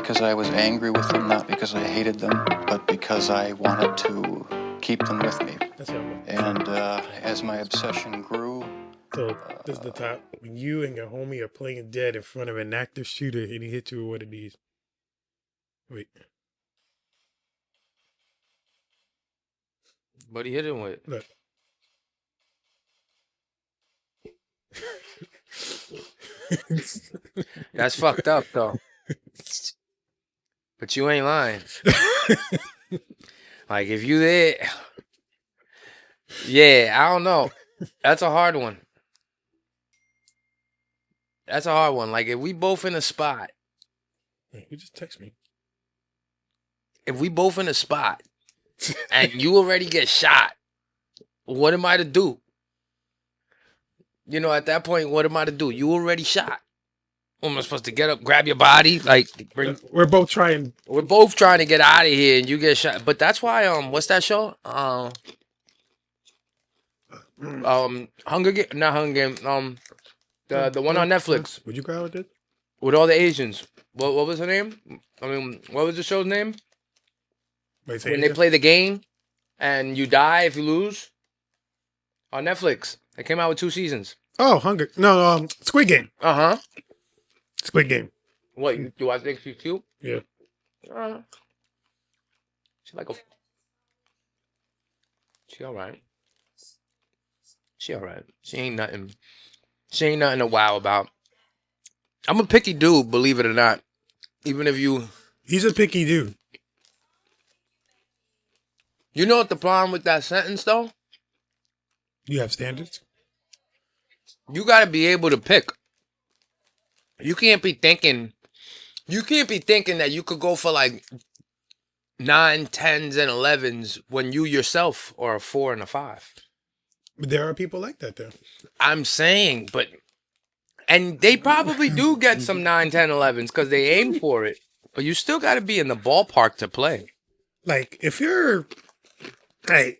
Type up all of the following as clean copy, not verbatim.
because I was angry with them, not because I hated them, but because I wanted to keep them with me. And as my obsession grew... So this is the top. When you and your homie are playing dead in front of an active shooter and he hits you with one of these. Wait. What he hit him with? Look. That's fucked up, though. But you ain't lying. Like, if you there... Yeah, I don't know. That's a hard one. That's a hard one. Like, if we both in a spot... You just text me. If we both in a spot and you already get shot, what am I to do? You know, at that point, what am I to do? You already shot. What am I supposed to get up, grab your body? Like, we're both trying. We're both trying to get out of here, and you get shot. But that's why, what's that show? Hunger Game, not Hunger Game. The one on Netflix. Would you grab with it? With all the Asians. What was her name? I mean, what was the show's name? Wait, when they play the game, and you die if you lose. On Netflix. They came out with 2 seasons. Oh, Hunger. No, Squid Game. Uh-huh. Squid Game. What, do I think she's cute? Yeah. She's like a... She alright. She alright. She ain't nothing to wow about. I'm a picky dude, believe it or not. Even if you... He's a picky dude. You know what the problem with that sentence, though? You have standards? You gotta be able to pick. You can't be thinking that you could go for like 9, 10s, and 11s when you yourself are a 4 and a 5. But there are people like that, though. I'm saying, but... And they probably do get some 9, 10, 11s because they aim for it. But you still gotta be in the ballpark to play. Like, if you're... Hey...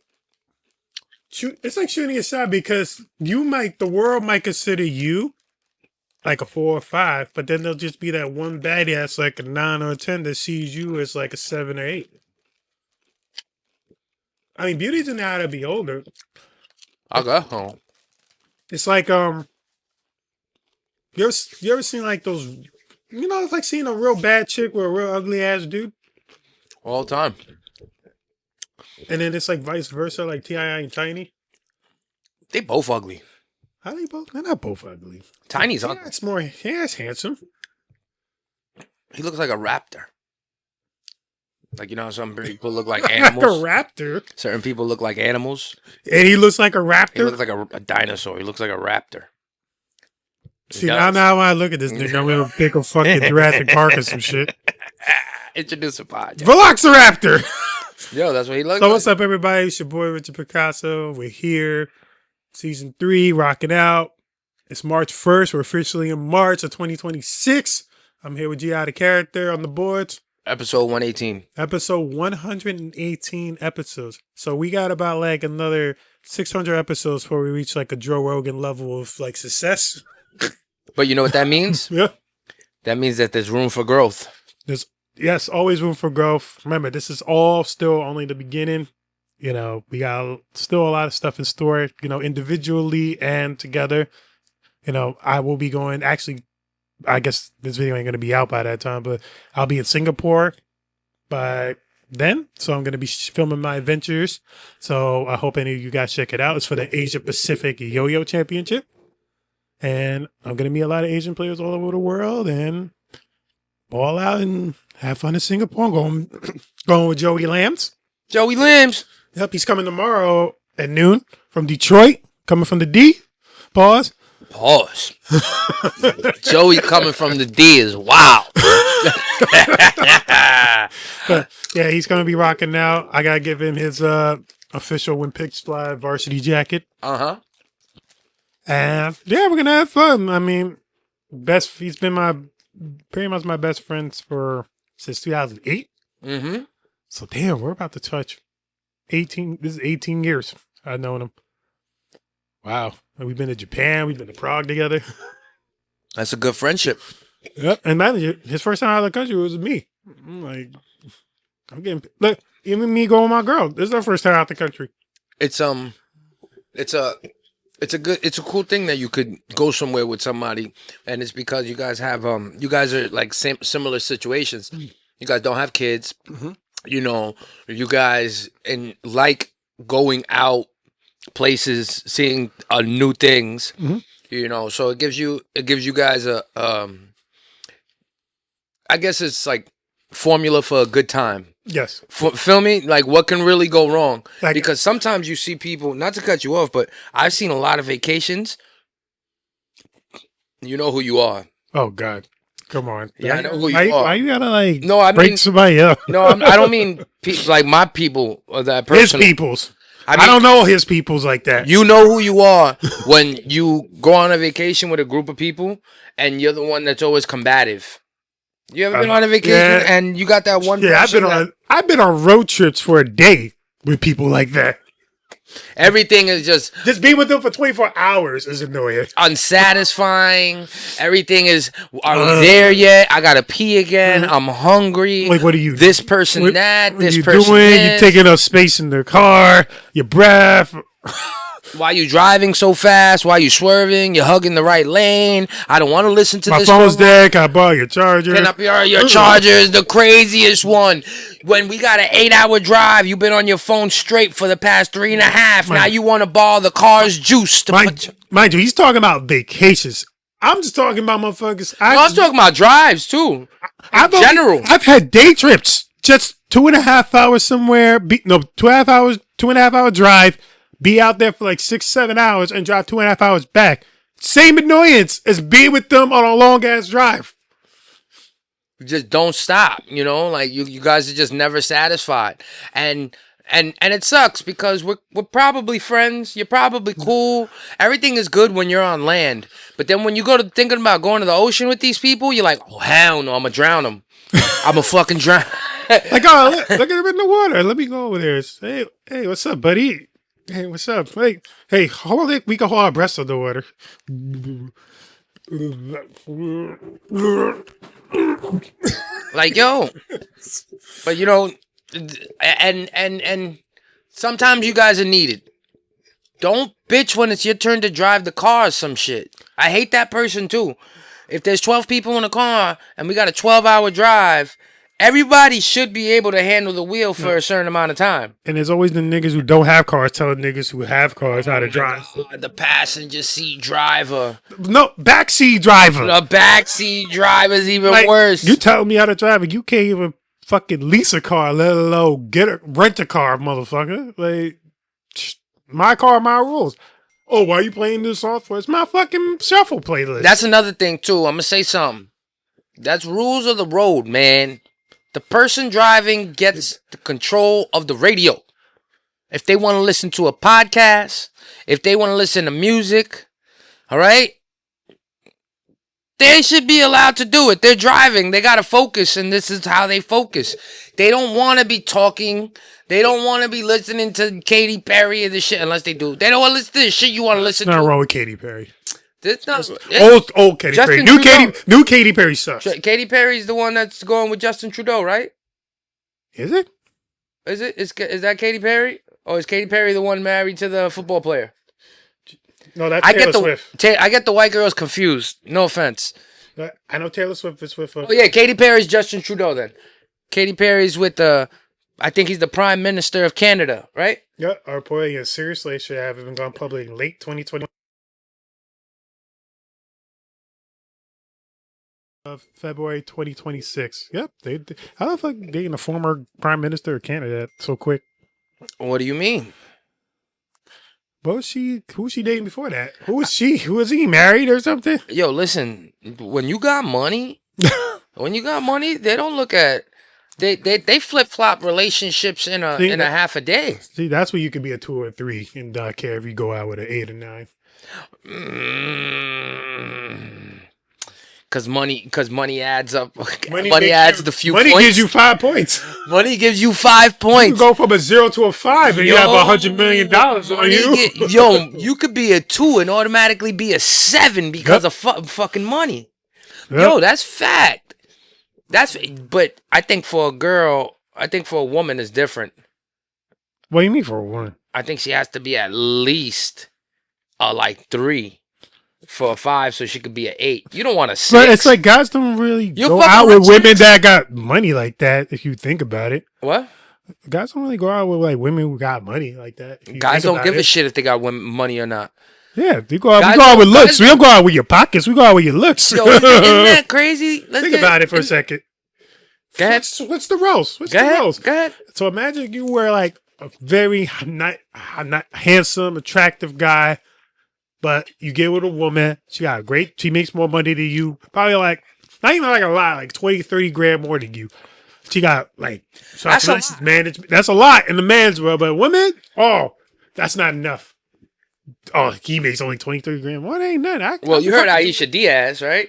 It's like shooting a shot because the world might consider you like a 4 or 5, but then there'll just be that one baddie that's like a 9 or a 10 that sees you as like a 7 or 8. I mean, beauty's in the eye of the beholder. I'll go home. It's like you ever seen like those? You know, it's like seeing a real bad chick with a real ugly ass dude. All the time. And then it's like vice versa, like T.I. and Tiny. They both ugly. How they both? They're not both ugly. Tiny's ugly. It's more. Yeah, it's handsome. He looks like a raptor. Like, you know, some people look like animals. Like a raptor. Certain people look like animals. And he looks like a raptor. He looks like a dinosaur. He looks like a raptor. See, now when I look at this nigga, I'm gonna pick a fucking Jurassic Park or some shit. Introduce a pod. Velociraptor! Yo, that's what he looks like. So what's up, everybody? It's your boy, Richard Picasso. We're here. Season 3, rocking out. It's March 1st. We're officially in March of 2026. I'm here with G. Out of Character on the boards. Episode 118. Episode 118 episodes. So we got about like another 600 episodes before we reach like a Joe Rogan level of like success. But you know what that means? Yeah. That means that there's room for growth. Yes, always room for growth. Remember, this is all still only the beginning. You know, we got still a lot of stuff in store, you know, individually and together. You know, I will be going, actually, I guess this video ain't going to be out by that time, but I'll be in Singapore by then. So I'm going to be filming my adventures. So I hope any of you guys check it out. It's for the Asia Pacific Yo-Yo Championship. And I'm going to meet a lot of Asian players all over the world and ball out and have fun in Singapore. Going with Joey Lambs. Joey Lambs. Yep, he's coming tomorrow at noon from Detroit. Coming from the D. Pause. Joey coming from the D is wow. But yeah, he's going to be rocking out. I got to give him his official When Pigs Fly varsity jacket. Uh-huh. And yeah, we're going to have fun. I mean, he's been pretty much my best friends since 2008. Mm-hmm. So damn, we're about to touch 18. This is 18 years I've known him. Wow. And we've been to Japan. We've been to Prague together. That's a good friendship. Yep. And man, his first time out of the country was with me. I'm like, I'm getting look. Even me going with my girl. This is our first time out the country. It's a cool thing that you could go somewhere with somebody, and it's because you guys have you guys are like similar situations. You guys don't have kids. You know, you guys and like going out places, seeing new things. You know, so it gives you guys a I guess it's like formula for a good time. Yes. Feel me? Like, what can really go wrong? Like, because sometimes you see people, not to cut you off, but I've seen a lot of vacations. You know who you are. Oh, God. Come on. Yeah, I know who you are. Why you gotta, like, no, I break mean, somebody up? No, I don't mean, like, my people or that person. His peoples. I don't know his peoples like that. You know who you are when you go on a vacation with a group of people and you're the one that's always combative. You ever been on a vacation and you got that one person? I've been on road trips for a day with people like that. Everything is just being with them for 24 hours is annoying. Unsatisfying. Everything is, are we there yet? I gotta pee again. I'm hungry. Like, what are you? This person that. This you person doing? this. You're taking up space in the car. Your breath. Why you driving so fast? Why you swerving? You're hugging the right lane. I don't want to listen to this. My phone's dead. Can I borrow your charger? Can I borrow your charger? Is the craziest one. When we got an 8-hour drive, you've been on your phone straight for the past 3.5. Now you want to borrow the car's juice. Mind you, he's talking about vacations. I'm just talking about motherfuckers. I'm talking about drives too. In general. I've had day trips. Just 2.5 hours somewhere. 2.5 hour drive. Be out there for like 6-7 hours and drive 2.5 hours back. Same annoyance as being with them on a long ass drive. You just don't stop, you know. Like you guys are just never satisfied, and it sucks because we're probably friends. You're probably cool. Everything is good when you're on land, but then when you go to thinking about going to the ocean with these people, you're like, oh hell no, I'm gonna drown them. I'm gonna fucking drown. Like, oh, look at him in the water. Let me go over there. Hey, what's up, buddy? Hey, what's up? Hey, hold it. We can hold our breaths underwater. Like, yo, but you know, and sometimes you guys are needed. Don't bitch when it's your turn to drive the car or some shit. I hate that person too. If there's 12 people in a car and we got a 12-hour drive, everybody should be able to handle the wheel for a certain amount of time. And there's always the niggas who don't have cars telling niggas who have cars how to drive. God, the passenger seat driver. No, backseat driver. The backseat driver is even worse. You telling me how to drive and you can't even fucking lease a car, let alone rent a car, motherfucker. Like, my car, my rules. Oh, why are you playing this song for? It's my fucking shuffle playlist. That's another thing too. I'm gonna say something. That's rules of the road, man. The person driving gets the control of the radio. If they want to listen to a podcast, if they want to listen to music, all right? They should be allowed to do it. They're driving. They got to focus, and this is how they focus. They don't want to be talking. They don't want to be listening to Katy Perry and the shit, unless they do. They don't want to listen to the shit you want to listen to. Not wrong with Katy Perry. Old Katy Perry. New Katy Perry sucks. Katy Perry's the one that's going with Justin Trudeau, right? Is it? Is that Katy Perry? Or is Katy Perry the one married to the football player? No, that's Taylor Swift. I get the white girls confused. No offense. I know Taylor Swift is with. Oh yeah, Katy Perry's Justin Trudeau then. Katy Perry's with I think he's the Prime Minister of Canada, right? Yeah, our boy is seriously should have even gone public in late 2020. February 2026. Yep. How the fuck dating a former prime minister of Canada so quick? What do you mean? Who was she dating before that? Who was she? Who was he? Married or something? Yo, listen. When you got money, they don't look at. They flip flop relationships in a half a day. See, that's where you could be a 2 or 3 and not care if you go out with an 8 or 9. Because money adds up. Money adds the few points. Money gives you 5 points. Money gives you 5 points. You go from a 0 to a 5 and you have $100 million on you. You could be a 2 and automatically be a 7 because of fucking money. Yep. Yo, that's fact. But I think for a girl, I think for a woman is different. What do you mean for a woman? I think she has to be at least like 3 for a 5, so she could be an 8. You don't want a 6. But it's like guys don't really go fucking out with rich women bitch. that got money like that. If you think about it, What? guys don't really go out with like women who got money like that. if you Guys think don't about give it. a shit if they got money or not. Yeah, we go out. Guys We go out with don't- looks. guys We don't go out with your pockets. We go out with your looks. Yo, isn't that crazy? Think about it for a second. Go ahead. What's the roast? What's Go the ahead. roast? Go ahead. So imagine you were like a very not handsome, attractive guy, but you get with a woman. She got she makes more money than you. Probably like, not even like a lot, like 20, 30 grand more than you. She got like, That's a lot. management. That's a lot in the man's world, but women, that's not enough. Oh, he makes only 20, 30 grand more. That ain't nothing. Well, you heard Aisha Diaz, right?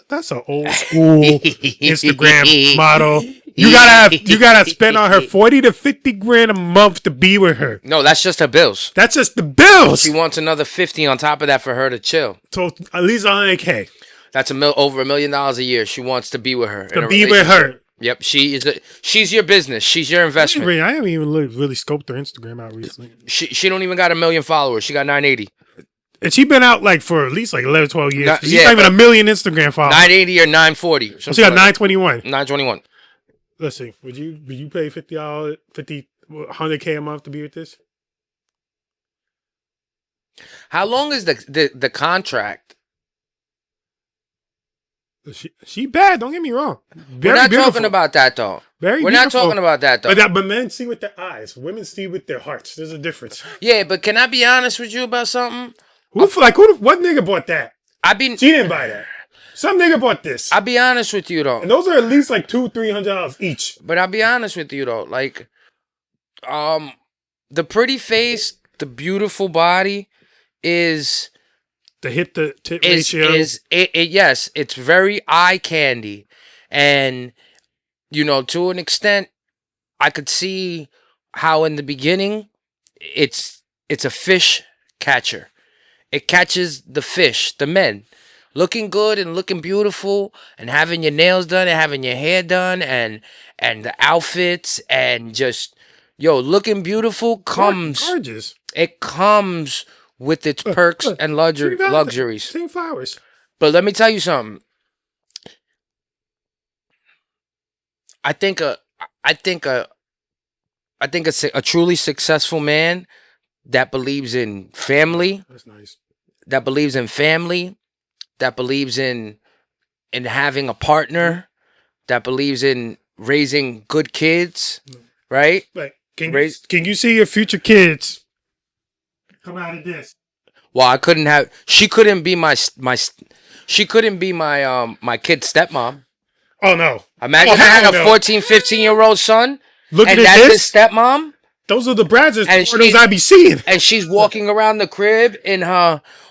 That's an old school Instagram model. You gotta spend on her 40 to 50 grand a month to be with her. No, that's just her bills. That's just the bills. She wants another 50 on top of that for her to chill. So at least 100K That's over $1 million a year. She wants to be with her. to be with her. Yep, she's your business. She's your investment. I haven't even really scoped her Instagram out recently. She don't even got 1 million followers. She got 980. And she been out like for at least like 11, 12 years. She's yeah, not even 1 million Instagram followers. 980 or 940. She got 921. 921. Listen, would you pay $100K a month to be with this? How long is the contract? She bad. Don't get me wrong. We're not talking about that though. Very We're beautiful. not talking about that though. But men see with their eyes. Women see with their hearts. There's a difference. Yeah, but can I be honest with you about something? What nigga bought that? She didn't buy that. Some nigga bought this. I'll be honest with you though. And those are at least like $200-$300 each. But I'll be honest with you though. Like, the pretty face, the beautiful body is The hit the tit ratio. Yes, it's very eye candy. And, to an extent, I could see how in the beginning it's a fish catcher. It catches the fish, the men. Looking good and looking beautiful and having your nails done and having your hair done and the outfits and just looking beautiful comes. Gorgeous. It comes with its perks and luxuries. Same flowers. But let me tell you something. I think a truly successful man that believes in family. That's nice. That believes in family. That believes in having a partner. That believes in raising good kids. Right? Like, can you see your future kids come out of this? Well, she couldn't be my kid's stepmom. Oh no. Imagine I had a 14, 15-year-old son. Looking and at that's this. his stepmom. Those are the Brazzers And pornos I be seeing. And she's walking around the crib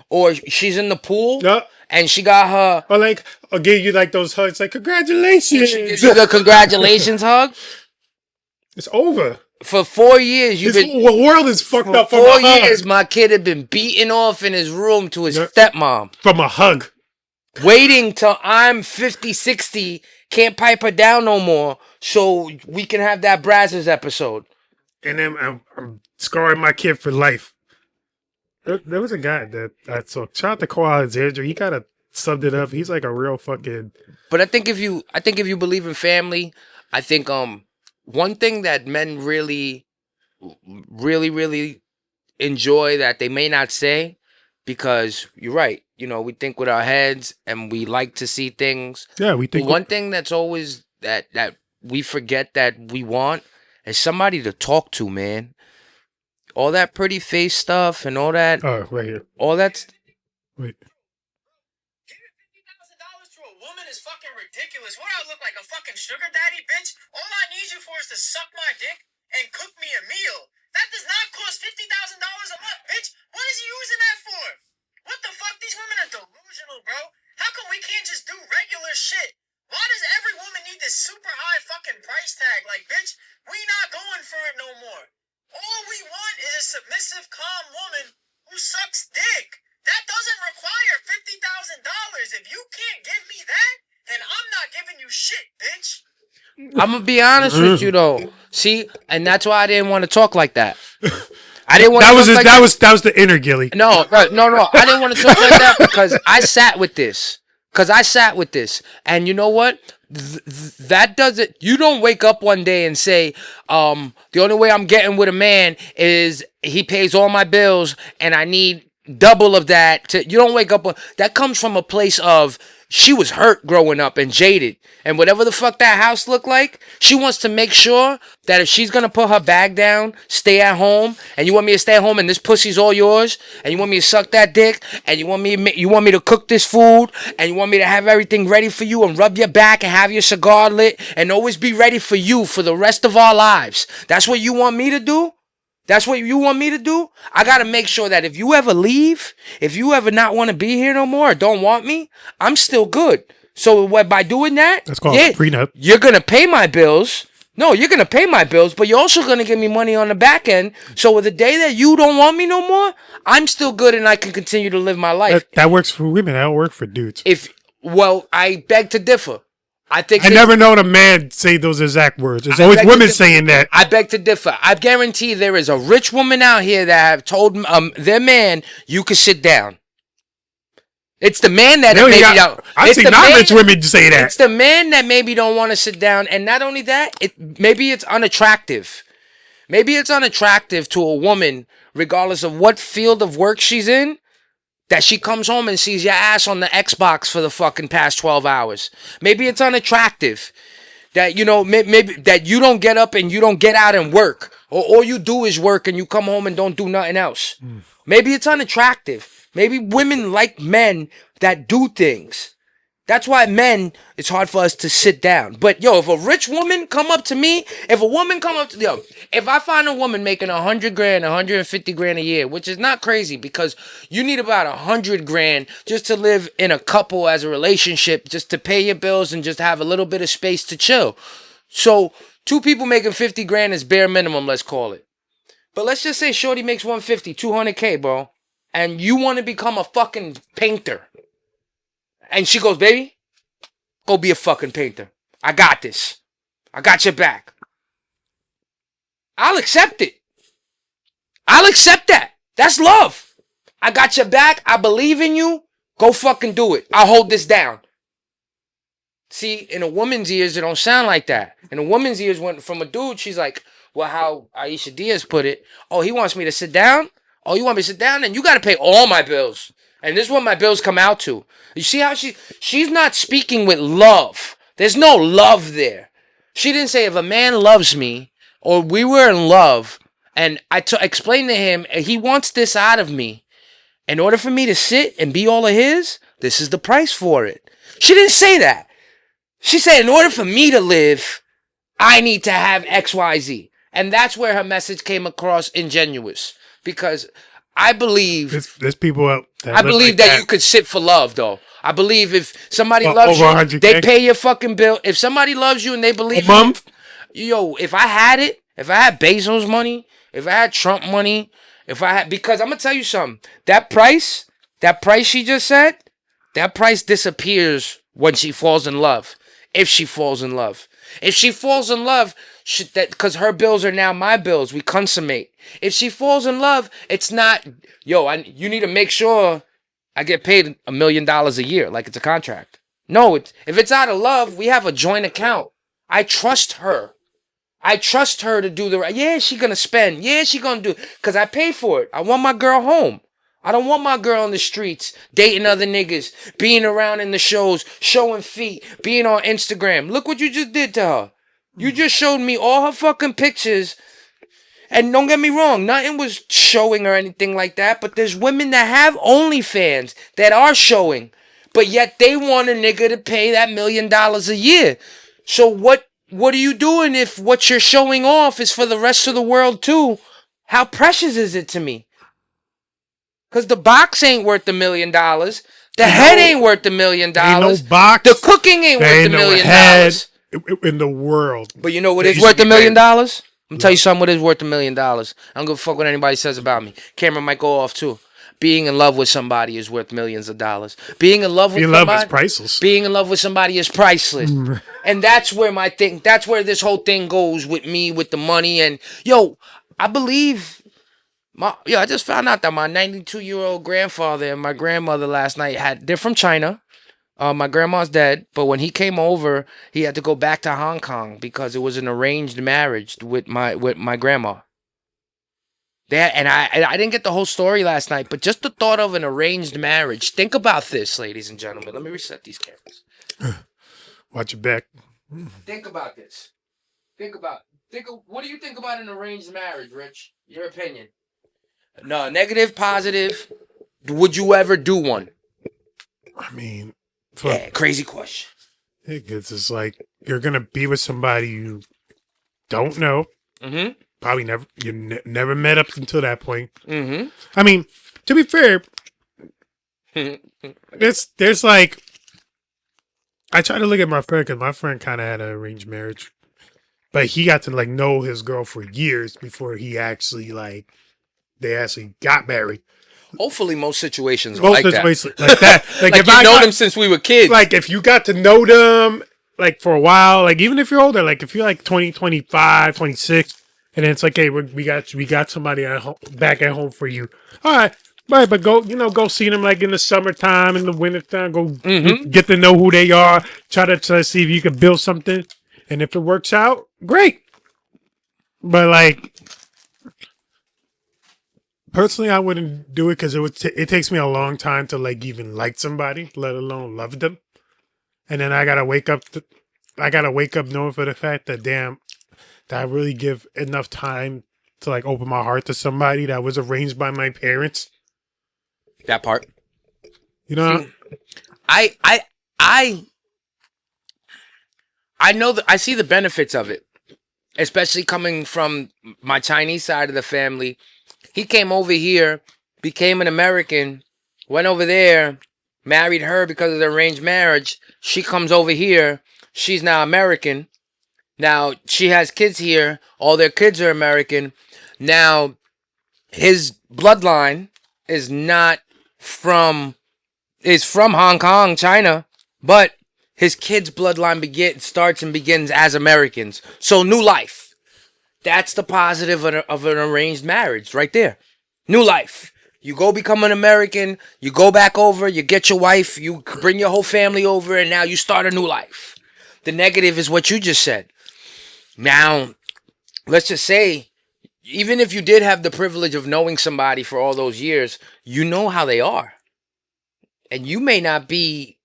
or she's in the pool. Yep. And she got her. Or like, I'll give you like those hugs, like congratulations. She gives you the congratulations hug. It's over. For 4 years, The world is fucked up. For 4 years, my kid had been beaten off in his room to his stepmom. From a hug. Waiting till I'm 50, 60, can't pipe her down no more, so we can have that Brazzers episode. And then I'm scarring my kid for life. There was a guy that I saw. Shout out to Cole Alexander. He kind of subbed it up. He's like a real fucking. But I think if you believe in family, I think one thing that men really, really, really enjoy that they may not say, because you're right. We think with our heads and we like to see things. Yeah, we think. But one thing that's always that we forget that we want is somebody to talk to, man. All that pretty face stuff and all that. Oh, right here. All that. Wait. Giving $50,000 to a woman is fucking ridiculous. What, I look like a fucking sugar daddy, bitch? All I need you for is to suck my dick and cook me a meal. That does not cost $50,000 a month, bitch. What is he using that for? What the fuck? These women are delusional, bro. How come we can't just do regular shit? Why does every woman need this super high fucking price tag? Like, bitch, we not going for it no more. All we want is a submissive, calm woman who sucks dick. That doesn't require $50,000. If you can't give me that, then I'm not giving you I'm gonna be honest with you though. See, and that's why I didn't want to talk like that. I didn't want. That was the inner Gilly. No. I didn't want to talk like that because I sat with this. And you know what? That doesn't. You don't wake up one day and say, the only way I'm getting with a man is he pays all my bills and I need double of that. You don't wake up. That comes from a place of she was hurt growing up and jaded. And whatever the fuck that house looked like, she wants to make sure that if she's going to put her bag down, stay at home, and you want me to stay at home and this pussy's all yours, and you want me to suck that dick, and you want me to cook this food, and you want me to have everything ready for you and rub your back and have your cigar lit and always be ready for you for the rest of our lives. That's what you want me to do? That's what you want me to do? I got to make sure that if you ever leave, if you ever not want to be here no more or don't want me, I'm still good. So by doing that, that's called a prenup. You're going to pay my bills. No, you're going to pay my bills, but you're also going to give me money on the back end. So the day that you don't want me no more, I'm still good and I can continue to live my life. That works for women. That don't work for dudes. I beg to differ. I never known a man say those exact words. It's always women saying that. I beg to differ. I guarantee there is a rich woman out here that have told their man, you can sit down. It's the man that I've seen non-rich women say that. It's the man that maybe don't want to sit down. And not only that, maybe it's unattractive. Maybe it's unattractive to a woman, regardless of what field of work she's in, that she comes home and sees your ass on the Xbox for the fucking past 12 hours. Maybe it's unattractive that, maybe that you don't get up and you don't get out and work. Or all you do is work and you come home and don't do nothing else. Maybe it's unattractive. Maybe women like men that do things. That's why it's hard for us to sit down. But if a rich woman come up to me, if I find a woman making $100,000, $150,000 a year, which is not crazy because you need about $100,000 just to live in a couple as a relationship, just to pay your bills and just have a little bit of space to chill. So 2 people making $50,000 is bare minimum, let's call it. But let's just say shorty makes $150,000, $200K, bro. And you want to become a fucking painter. And she goes, baby, go be a fucking painter. I got this. I got your back. I'll accept it. I'll accept that. That's love. I got your back. I believe in you. Go fucking do it. I'll hold this down. See, in a woman's ears, it don't sound like that. In a woman's ears, from a dude, she's like, well, how Aisha Diaz put it, oh, he wants me to sit down? Oh, you want me to sit down? Then you got to pay all my bills. And this is what my bills come out to. You see how she's not speaking with love. There's no love there. She didn't say if a man loves me or we were in love and I explained to him he wants this out of me. In order for me to sit and be all of his, this is the price for it. She didn't say that. She said in order for me to live, I need to have X, Y, Z. And that's where her message came across ingenuous. Because I believe there's people out there. I believe that you could sit for love, though. I believe if somebody loves you, they pay your fucking bill. If somebody loves you and they believe a month, if I had it, if I had Bezos money, if I had Trump money, because I'm gonna tell you something. That price she just said, that price disappears when she falls in love. If she falls in love. If she falls in love, because her bills are now my bills, we consummate. If she falls in love, it's not, you need to make sure I get paid $1 million a year, like it's a contract. No, if it's out of love, we have a joint account. I trust her. I trust her to do the right. Yeah, she gonna spend. Yeah, she gonna do, because I pay for it. I want my girl home. I don't want my girl on the streets, dating other niggas, being around in the shows, showing feet, being on Instagram. Look what you just did to her. You just showed me all her fucking pictures. And don't get me wrong, nothing was showing or anything like that. But there's women that have OnlyFans that are showing. But yet they want a nigga to pay that $1 million a year. So what are you doing if what you're showing off is for the rest of the world too? How precious is it to me? Because the box ain't worth $1 million. The head ain't worth $1 million. Ain't no box. The cooking ain't worth $1 million. Head in the world. But you know what is worth $1 million? I'm gonna tell you something what is worth $1 million. I don't give a fuck what anybody says about me. Camera might go off too. being in love with somebody is worth millions of dollars. Being in love with Being in love is priceless. Being in love with somebody is priceless. And that's where that's where this whole thing goes with me, with the money. And I believe I just found out that my 92-year-old grandfather and my grandmother last night they're from China. My grandma's dead, but when he came over, he had to go back to Hong Kong because it was an arranged marriage with my grandma. I didn't get the whole story last night, but just the thought of an arranged marriage. Think about this, ladies and gentlemen. Let me reset these cameras. Watch your back. Think about this. What do you think about an arranged marriage, Rich? Your opinion. No, negative, positive. Would you ever do one? I mean, crazy question. It's like you're gonna be with somebody you don't know. Mm-hmm. Probably never met up until that point. Mm-hmm. I mean, to be fair, there's like, I try to look at my friend because my friend kind of had an arranged marriage, but he got to like know his girl for years before they actually got married. Hopefully, most situations are like that. Like if I know them since we were kids. Like if you got to know them like for a while, like even if you're older, like if you're like 20, 25, 26. And then it's like, hey, we got somebody at home, back at home for you. All right, but go see them like in the summertime, in the wintertime. Go get to know who they are. Try to see if you can build something. And if it works out, great. But like, personally, I wouldn't do it because it takes me a long time to like even like somebody, let alone love them. And then I gotta wake up knowing for the fact that that I really give enough time to like open my heart to somebody that was arranged by my parents. That part. You know? I know that I see the benefits of it, especially coming from my Chinese side of the family. He came over here, became an American, went over there, married her because of the arranged marriage. She comes over here. She's now American. Now, she has kids here. All their kids are American. Now, his bloodline is from Hong Kong, China, but his kids' bloodline starts and begins as Americans. So, new life. That's the positive of an arranged marriage right there. New life. You go become an American, you go back over, you get your wife, you bring your whole family over, and now you start a new life. The negative is what you just said. Now, let's just say, even if you did have the privilege of knowing somebody for all those years, you know how they are. And you may not be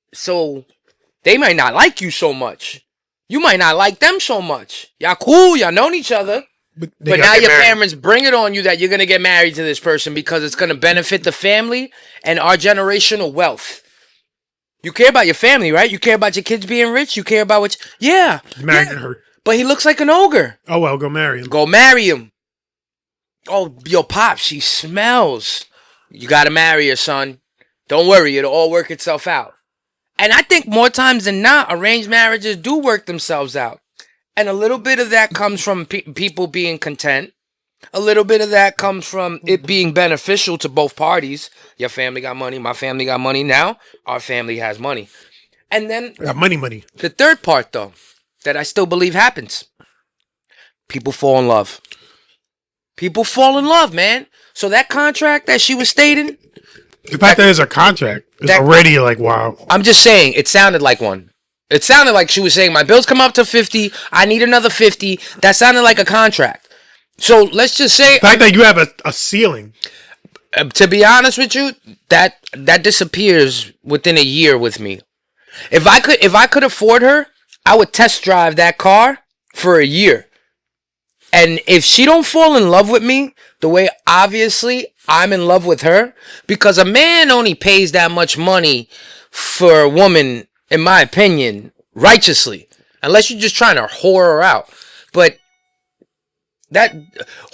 they might not like you so much. You might not like them so much. Y'all cool, y'all known each other. But now your parents bring it on you that you're going to get married to this person because it's going to benefit the family and our generational wealth. You care about your family, right? You care about your kids being rich? You care about what... Yeah. Marrying her. But he looks like an ogre. Oh, well, go marry him. Go marry him. Oh, yo, Pop, she smells. You got to marry her, son. Don't worry, it'll all work itself out. And I think more times than not, arranged marriages do work themselves out. And a little bit of that comes from people being content. A little bit of that comes from it being beneficial to both parties. Your family got money, my family got money. Now, our family has money. And then... got money. The third part, though, that I still believe happens. People fall in love. People fall in love, man. So that contract that she was stating... The fact that there's a contract is already like, wow. I'm just saying, it sounded like one. It sounded like she was saying, my bills come up to 50, I need another 50. That sounded like a contract. So let's just say... The fact that you have a ceiling. To be honest with you, that disappears within a year with me. If I could afford her, I would test drive that car for a year. And if she don't fall in love with me the way obviously I'm in love with her, because a man only pays that much money for a woman, in my opinion, righteously, unless you're just trying to whore her out. But that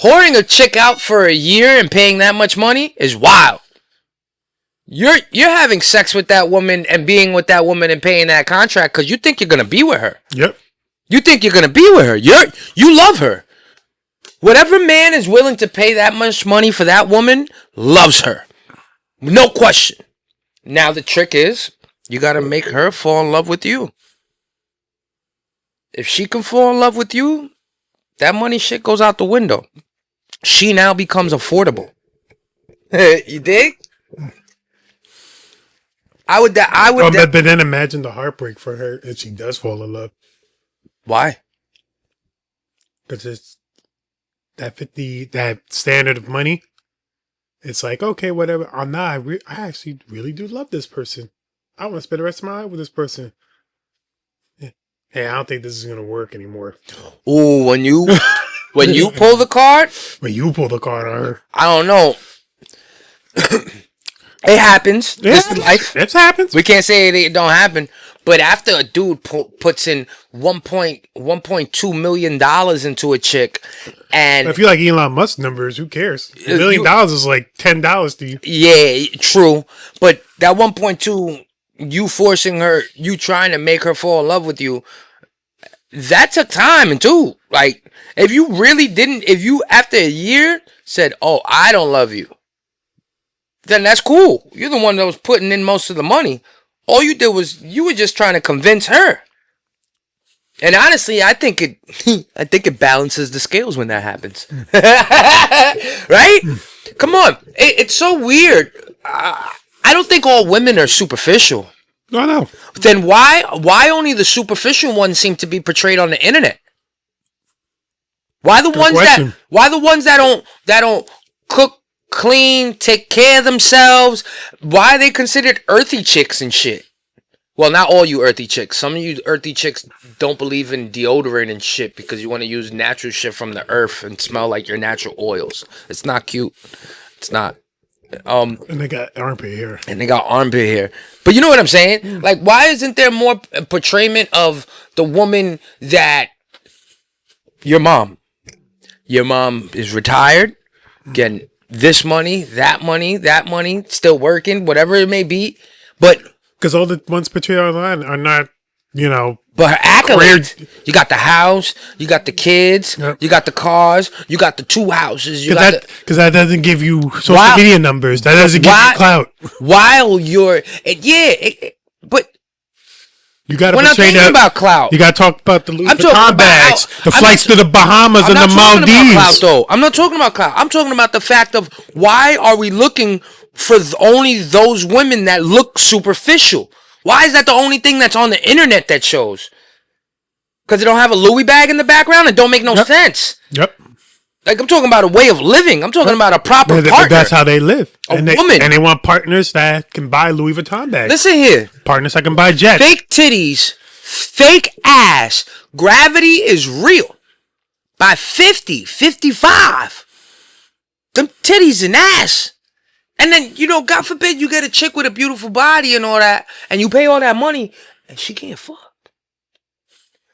whoring a chick out for a year and paying that much money is wild. You're having sex with that woman and being with that woman and paying that contract because you think you're gonna be with her. Yep. You think you're gonna be with her. You love her. Whatever man is willing to pay that much money for that woman loves her. No question. Now the trick is, you got to make her fall in love with you. If she can fall in love with you, that money shit goes out the window. She now becomes affordable. You dig? But then imagine the heartbreak for her if she does fall in love. Why? Because it's that standard of money. It's like, okay, whatever. I actually really do love this person. I want to spend the rest of my life with this person. Hey, I don't think this is gonna work anymore. Oh, when you pull the card. When you pull the card on her, I don't know. It happens. Yeah, This is life. It happens. We can't say it don't happen. But after a dude puts in $1.2 million into a chick, and if you like Elon Musk numbers, who cares? $1 million is like $10 to you. Yeah, true. But that 1.2, you forcing her, you trying to make her fall in love with you, that took time too. Like, if you really didn't, if you after a year said, "Oh, I don't love you," then that's cool. You're the one that was putting in most of the money. All you did was you were just trying to convince her. And honestly, I think it balances the scales when that happens. Right? Come on. It's so weird. I don't think all women are superficial. No. Then why only the superficial ones seem to be portrayed on the internet? Why the ones that don't cook, clean, take care of themselves? Why are they considered earthy chicks and shit? Well, not all you earthy chicks. Some of you earthy chicks don't believe in deodorant and shit because you want to use natural shit from the earth and smell like your natural oils. It's not cute. It's not. And they got armpit hair. But you know what I'm saying? Like, why isn't there more portrayment of the woman that your mom is retired, getting this money, that money, still working, whatever it may be, but because all the ones portrayed online are not, but her accolades. You got the house, you got the kids, you got the cars, you got the 2 houses. Because that doesn't give you social media numbers. That doesn't give you clout. While you're, but you got to portray that about clout. You got to talk about the Louis Vuitton bags, the flights to the Bahamas and the Maldives. I'm not talking about clout. I'm talking about the fact of why are we looking for only those women that look superficial? Why is that the only thing that's on the internet that shows? Because they don't have a Louis bag in the background and don't make no sense. Yep. Like, I'm talking about a way of living. I'm talking about a proper partner. That's how they live. Woman. And they want partners that can buy Louis Vuitton bags. Listen here. Partners that can buy jets. Fake titties, fake ass. Gravity is real. By 50, 55, them titties and ass. And then, God forbid you get a chick with a beautiful body and all that, and you pay all that money, and she can't fuck.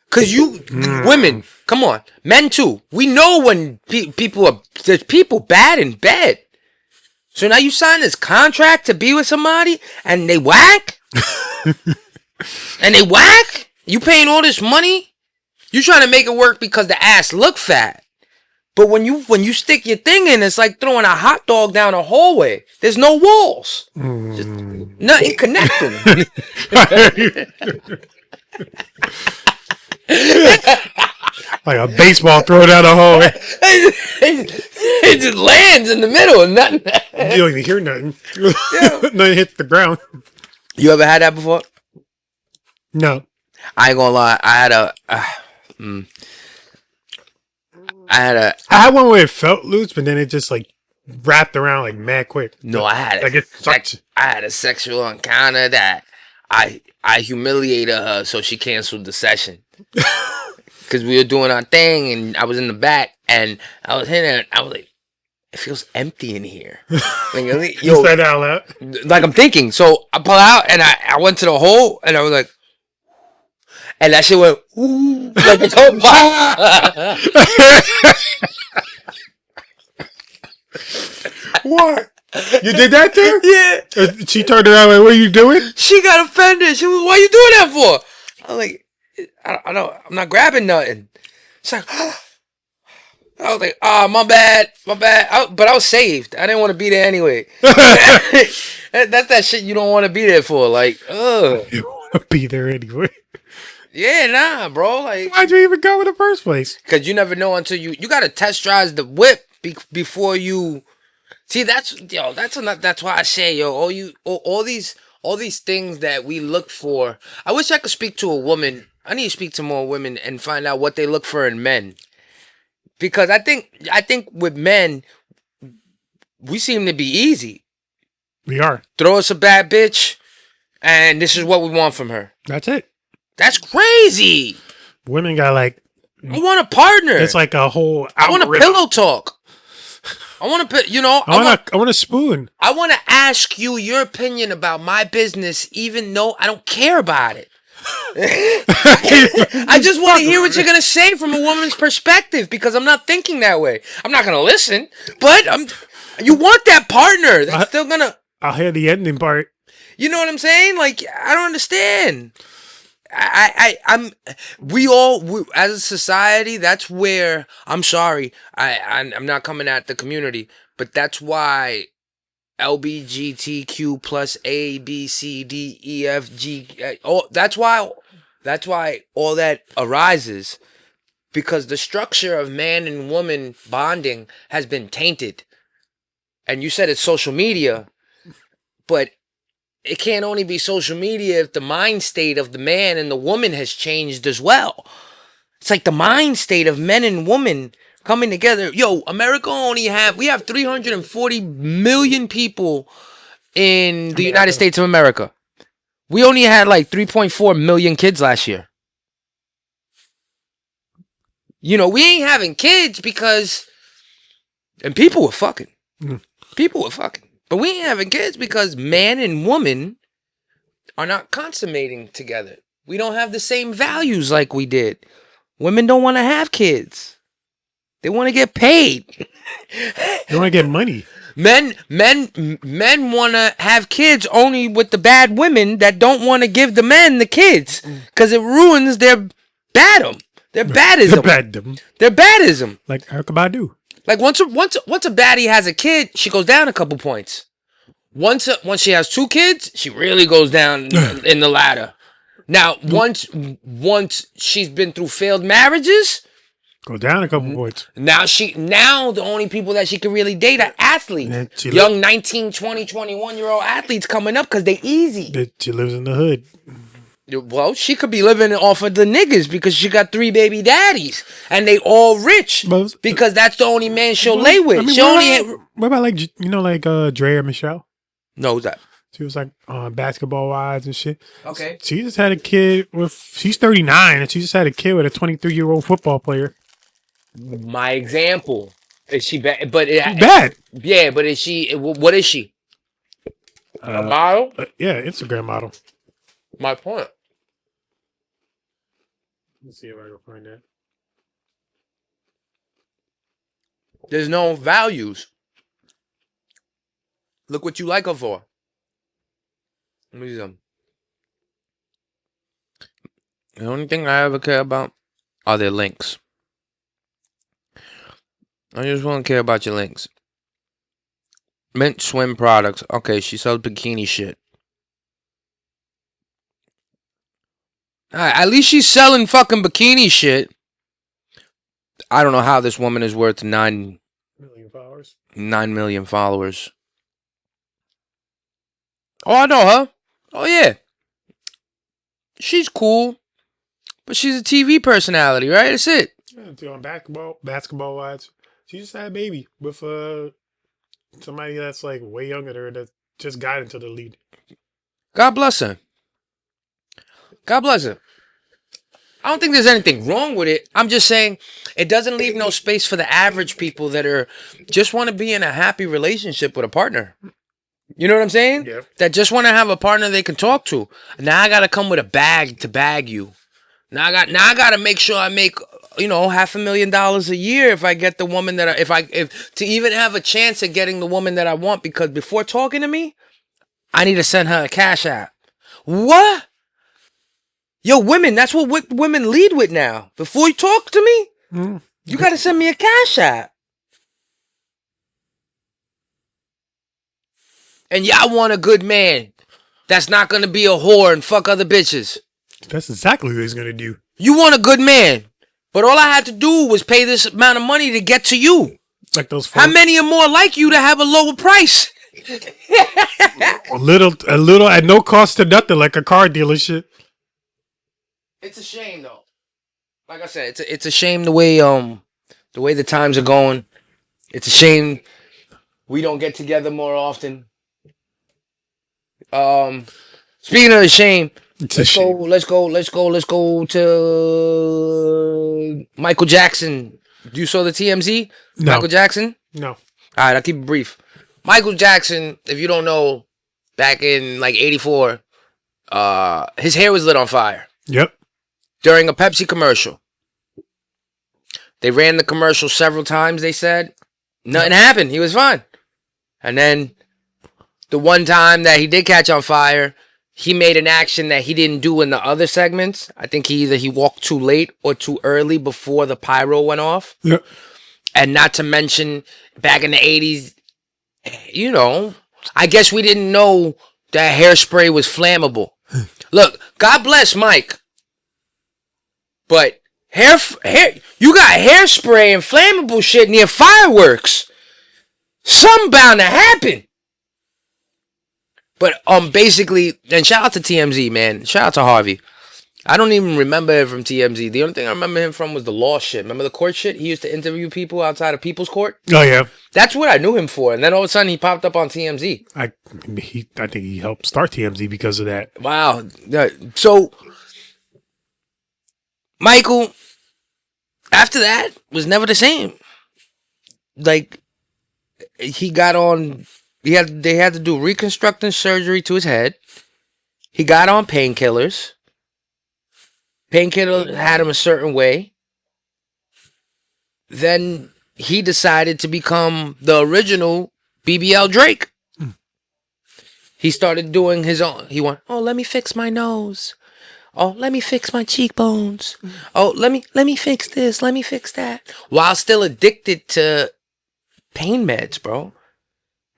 Because women, come on, men too. We know when there's people bad in bed. So now you sign this contract to be with somebody, and they whack? You paying all this money? You trying to make it work because the ass look fat. But when you stick your thing in, it's like throwing a hot dog down a hallway. There's no walls. Just nothing connecting. Like a baseball throw down a hallway. It just lands in the middle and nothing. You don't even hear nothing. Yeah. Nothing hits the ground. You ever had that before? No. I ain't gonna lie. I had one where it felt loose, but then it just like wrapped around like mad quick. No, I had a sexual encounter that I humiliated her, so she canceled the session. Because we were doing our thing, and I was in the back, and I was hitting her, and I was like, it feels empty in here. Like, you said that out loud? Like, I'm thinking. So I pull out, and I went to the hole, and I was like, and that shit went, ooh, like it's whole What? You did that too? Yeah. She turned around like, what are you doing? She got offended. She was, what are you doing that for? I was like, I don't, I'm not grabbing nothing. She's like, I was like, oh, my bad. But I was saved. I didn't want to be there anyway. That's that shit you don't want to be there for. Like, ugh. You want to be there anyway. Yeah, nah, bro. Like, Why'd you even go in the first place? because you never know until you got to test drive the whip before you. See, that's why I say, yo, all these things that we look for. I wish I could speak to a woman. I need to speak to more women and find out what they look for in men. Because I think with men, we seem to be easy. We are. Throw us a bad bitch, and this is what we want from her. That's it. That's crazy. Women got like. I want a partner. It's like a whole. I want a pillow talk. I want to, I want a spoon. I want to ask you your opinion about my business, even though I don't care about it. I just want to hear what you're gonna say from a woman's perspective because I'm not thinking that way. I'm not gonna listen, but you want that partner that's still gonna. I'll hear the ending part. You know what I'm saying? Like I don't understand. We as a society, that's where I'm sorry. I'm not coming at the community, but that's why LBGTQ plus A B C D E F G. That's why all that arises because the structure of man and woman bonding has been tainted. And you said it's social media, but it can't only be social media if the mind state of the man and the woman has changed as well. It's like the mind state of men and women coming together. Yo, America we have 340 million people in the United States of America. We only had like 3.4 million kids last year. You know, we ain't having kids because, and people were fucking. People were fucking. But we ain't having kids because man and woman are not consummating together. We don't have the same values like we did. Women don't want to have kids. They want to get paid. They want to get money. Men want to have kids only with the bad women that don't want to give the men the kids because it ruins their badism. Their badism. Their badism. Like Erykah Badu. Like once a baddie has a kid, she goes down a couple points. Once she has 2 kids, she really goes down in the ladder. Now once she's been through failed marriages, go down a couple points. Now the only people that she can really date are athletes. Young 19, 20, 21-year-old athletes coming up because they easy. She lives in the hood. Well, she could be living off of the niggas because she got 3 baby daddies and they all rich because that's the only man she'll lay with. I mean, what about like Dre or Michelle? No, who's that? She was like Basketball Wives and shit. Okay. She just had a kid she's 39 and she just had a kid with a 23-year-old football player. My example. Is she bad? But bad. Yeah, but is she? What is she? A model? Yeah, Instagram model. My point. Let's see if I can find that. There's no values. Look what you like her for. Let me see something. The only thing I ever care about are their links. I just want to care about your links. Mint swim products. Okay, she sells bikini shit. Alright, at least she's selling fucking bikini shit. I don't know how this woman is worth 9 million followers. 9 million followers. Oh, I know her. Oh, yeah. She's cool. But she's a TV personality, right? That's it. Yeah, on basketball Wives. She just had a baby with somebody that's like way younger than her that just got into the lead. God bless her. God bless her. I don't think there's anything wrong with it. I'm just saying it doesn't leave no space for the average people that are just want to be in a happy relationship with a partner. You know what I'm saying? Yeah. That just want to have a partner they can talk to. Now I gotta come with a bag to bag you. Now I gotta make sure I make $500,000 a year if I get the woman that if to even have a chance at getting the woman that I want, because before talking to me, I need to send her a cash app. What? Yo, women, that's what women lead with now. Before you talk to me, You got to send me a Cash App. And y'all want a good man that's not going to be a whore and fuck other bitches. That's exactly what he's going to do. You want a good man. But all I had to do was pay this amount of money to get to you. Like those. How many are more like you to have a lower price? a little at no cost to nothing, like a car dealership. It's a shame though. Like I said, it's a shame the way the times are going. It's a shame we don't get together more often. Speaking of the shame, let's go to Michael Jackson. You saw the TMZ? No. Michael Jackson? No. All right, I'll keep it brief. Michael Jackson, if you don't know, back in like 84, his hair was lit on fire. Yep. During a Pepsi commercial. They ran the commercial several times, they said. Nothing happened. He was fine. And then the one time that he did catch on fire, he made an action that he didn't do in the other segments. I think he walked too late or too early before the pyro went off. Yep. And not to mention, back in the 80s, you know, I guess we didn't know that hairspray was flammable. Look, God bless Mike. But hair, you got hairspray and flammable shit near fireworks. Something bound to happen. But basically, and shout out to TMZ, man. Shout out to Harvey. I don't even remember him from TMZ. The only thing I remember him from was the law shit. Remember the court shit? He used to interview people outside of People's Court. Oh yeah. That's what I knew him for. And then all of a sudden he popped up on TMZ. I think he helped start TMZ because of that. Wow. So Michael, after that, was never the same. Like, he got on. They had to do reconstructing surgery to his head. He got on painkillers. Painkiller had him a certain way. Then he decided to become the original BBL Drake. He started doing his own. He went, oh, let me fix my nose. Oh, let me fix my cheekbones. Oh, let me fix this. Let me fix that. While still addicted to pain meds, bro.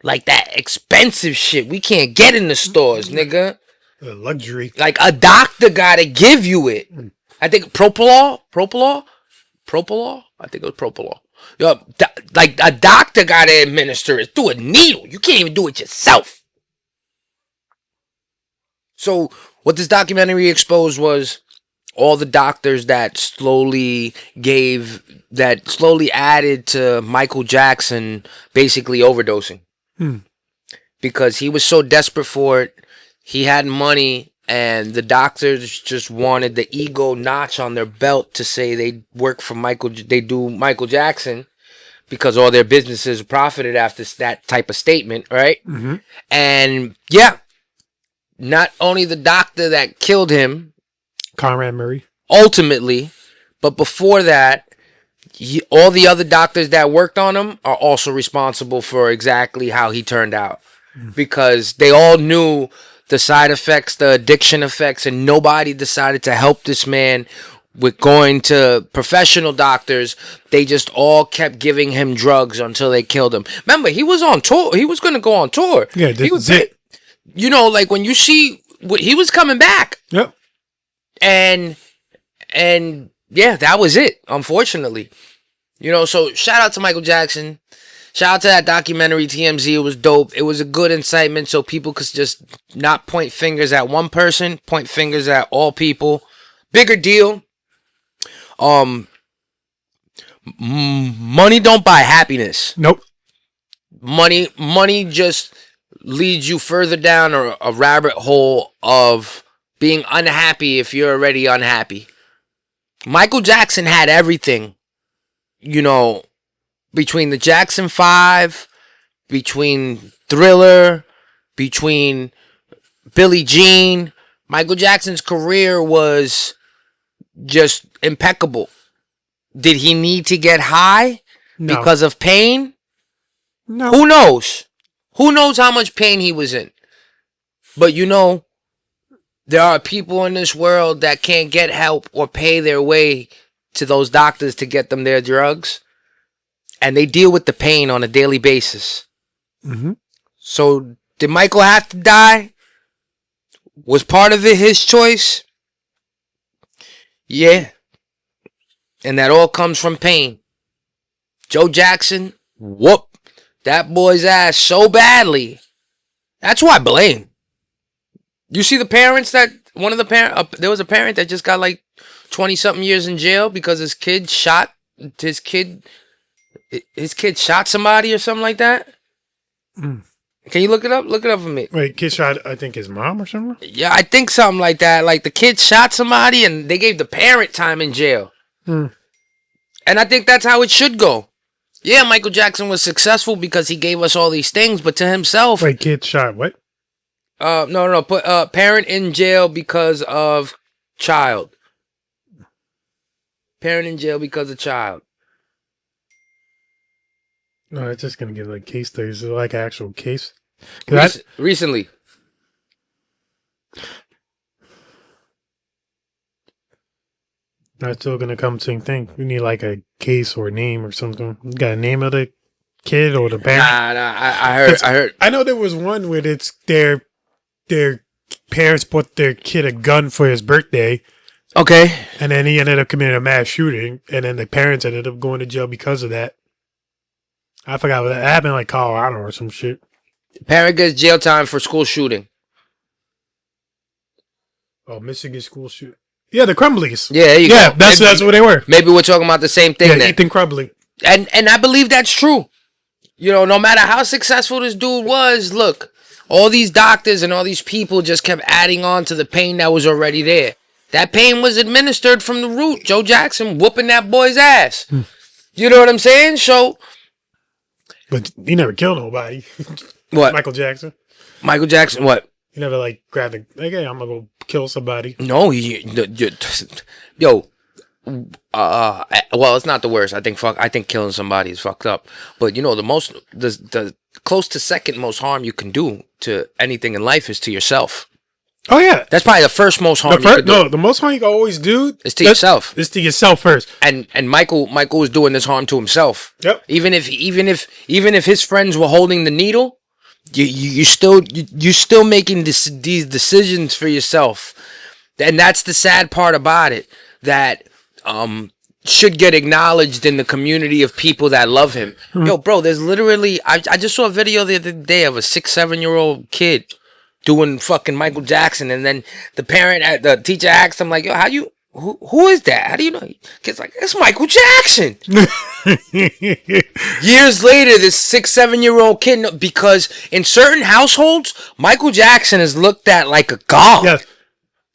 Like that expensive shit we can't get in the stores, nigga. Luxury. Like a doctor gotta give you it. I think Propolol. I think it was Propolol. Yo, like a doctor gotta administer it through a needle. You can't even do it yourself. So what this documentary exposed was all the doctors that slowly added to Michael Jackson basically overdosing. Because he was so desperate for it. He had money, and the doctors just wanted the ego notch on their belt to say they work for they do Michael Jackson, because all their businesses profited after that type of statement, right? Mm-hmm. And yeah, not only the doctor that killed him, Conrad Murray, ultimately, but before that, all the other doctors that worked on him are also responsible for exactly how he turned out. Because they all knew the side effects, the addiction effects, and nobody decided to help this man with going to professional doctors. They just all kept giving him drugs until they killed him. Remember, he was on tour. He was going to go on tour. Yeah, this was it. You know, like when you see, he was coming back. Yep. And yeah, that was it, unfortunately. You know, so shout out to Michael Jackson. Shout out to that documentary, TMZ. It was dope. It was a good incitement so people could just not point fingers at one person, point fingers at all people. Bigger deal. Money don't buy happiness. Nope. Money just leads you further down a rabbit hole of being unhappy if you're already unhappy. Michael Jackson had everything, you know, between the Jackson 5, between Thriller, between Billie Jean. Michael Jackson's career was just impeccable. Did he need to get high because of pain? No. Who knows? Who knows how much pain he was in? But you know, there are people in this world that can't get help or pay their way to those doctors to get them their drugs, and they deal with the pain on a daily basis. Mm-hmm. So did Michael have to die? Was part of it his choice? Yeah. And that all comes from pain. Joe Jackson whooped that boy's ass so badly. That's who I blame. You see the parents that, one of the parents, there was a parent that just got like 20-something years in jail because his kid shot somebody or something like that. Mm. Can you look it up? Look it up for me. Wait, kid shot, I think, his mom or something? Yeah, I think something like that. Like the kid shot somebody and they gave the parent time in jail. Mm. And I think that's how it should go. Yeah, Michael Jackson was successful because he gave us all these things, but to himself... Wait, kid shot what? No. Put parent in jail because of child. Parent in jail because of child. No, it's just going to give like case studies. Is it like an actual case? Recently. That's still going to come same thing. We need like a case or a name or something. You got a name of the kid or the parent? Nah. I heard. I know there was one where it's their parents bought their kid a gun for his birthday. Okay. And then he ended up committing a mass shooting. And then the parents ended up going to jail because of that. I forgot what that happened, like Colorado or some shit. Parent gets jail time for school shooting. Oh, Michigan school shooting. Yeah, the Crumblies. Yeah, there you go. That's what they were. Maybe we're talking about the same thing. Yeah, then. Ethan Crumbley. And I believe that's true. You know, no matter how successful this dude was, look, all these doctors and all these people just kept adding on to the pain that was already there. That pain was administered from the root. Joe Jackson whooping that boy's ass. You know what I'm saying? So... But he never killed nobody. What? Michael Jackson. Michael Jackson, what? He never like grabbed a, like, hey, I'm gonna go kill somebody. No, well, it's not the worst. I think killing somebody is fucked up. But you know, the close to second most harm you can do to anything in life is to yourself. Oh yeah, that's probably the first most harm. The most harm you can always do is to yourself. Is to yourself first. And Michael was doing this harm to himself. Yep. Even if his friends were holding the needle, you still making these decisions for yourself. And that's the sad part about it. That should get acknowledged in the community of people that love him. Yo, bro, there's literally I just saw a video the other day of a 6-7-year-old kid doing fucking Michael Jackson, and then the teacher asked him like, "Yo, who is that? How do you know?" Kid's like, "It's Michael Jackson." Years later, this 6-7-year-old kid, because in certain households, Michael Jackson is looked at like a god. Yes.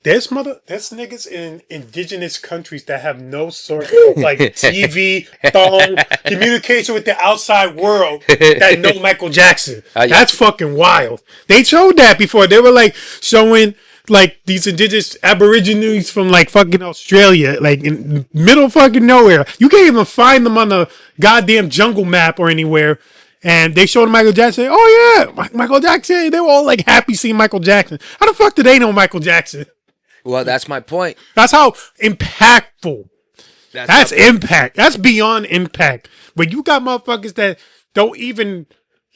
There's niggas in indigenous countries that have no sort of like TV, phone, communication with the outside world that know Michael Jackson. That's fucking wild. They showed that before. They were like showing like these indigenous aborigines from like fucking Australia, like in middle fucking nowhere. You can't even find them on the goddamn jungle map or anywhere. And they showed Michael Jackson. Oh yeah, Michael Jackson. They were all like happy seeing Michael Jackson. How the fuck do they know Michael Jackson? Well, that's my point. That's how impactful. That's impact. That's beyond impact. When you got motherfuckers that don't even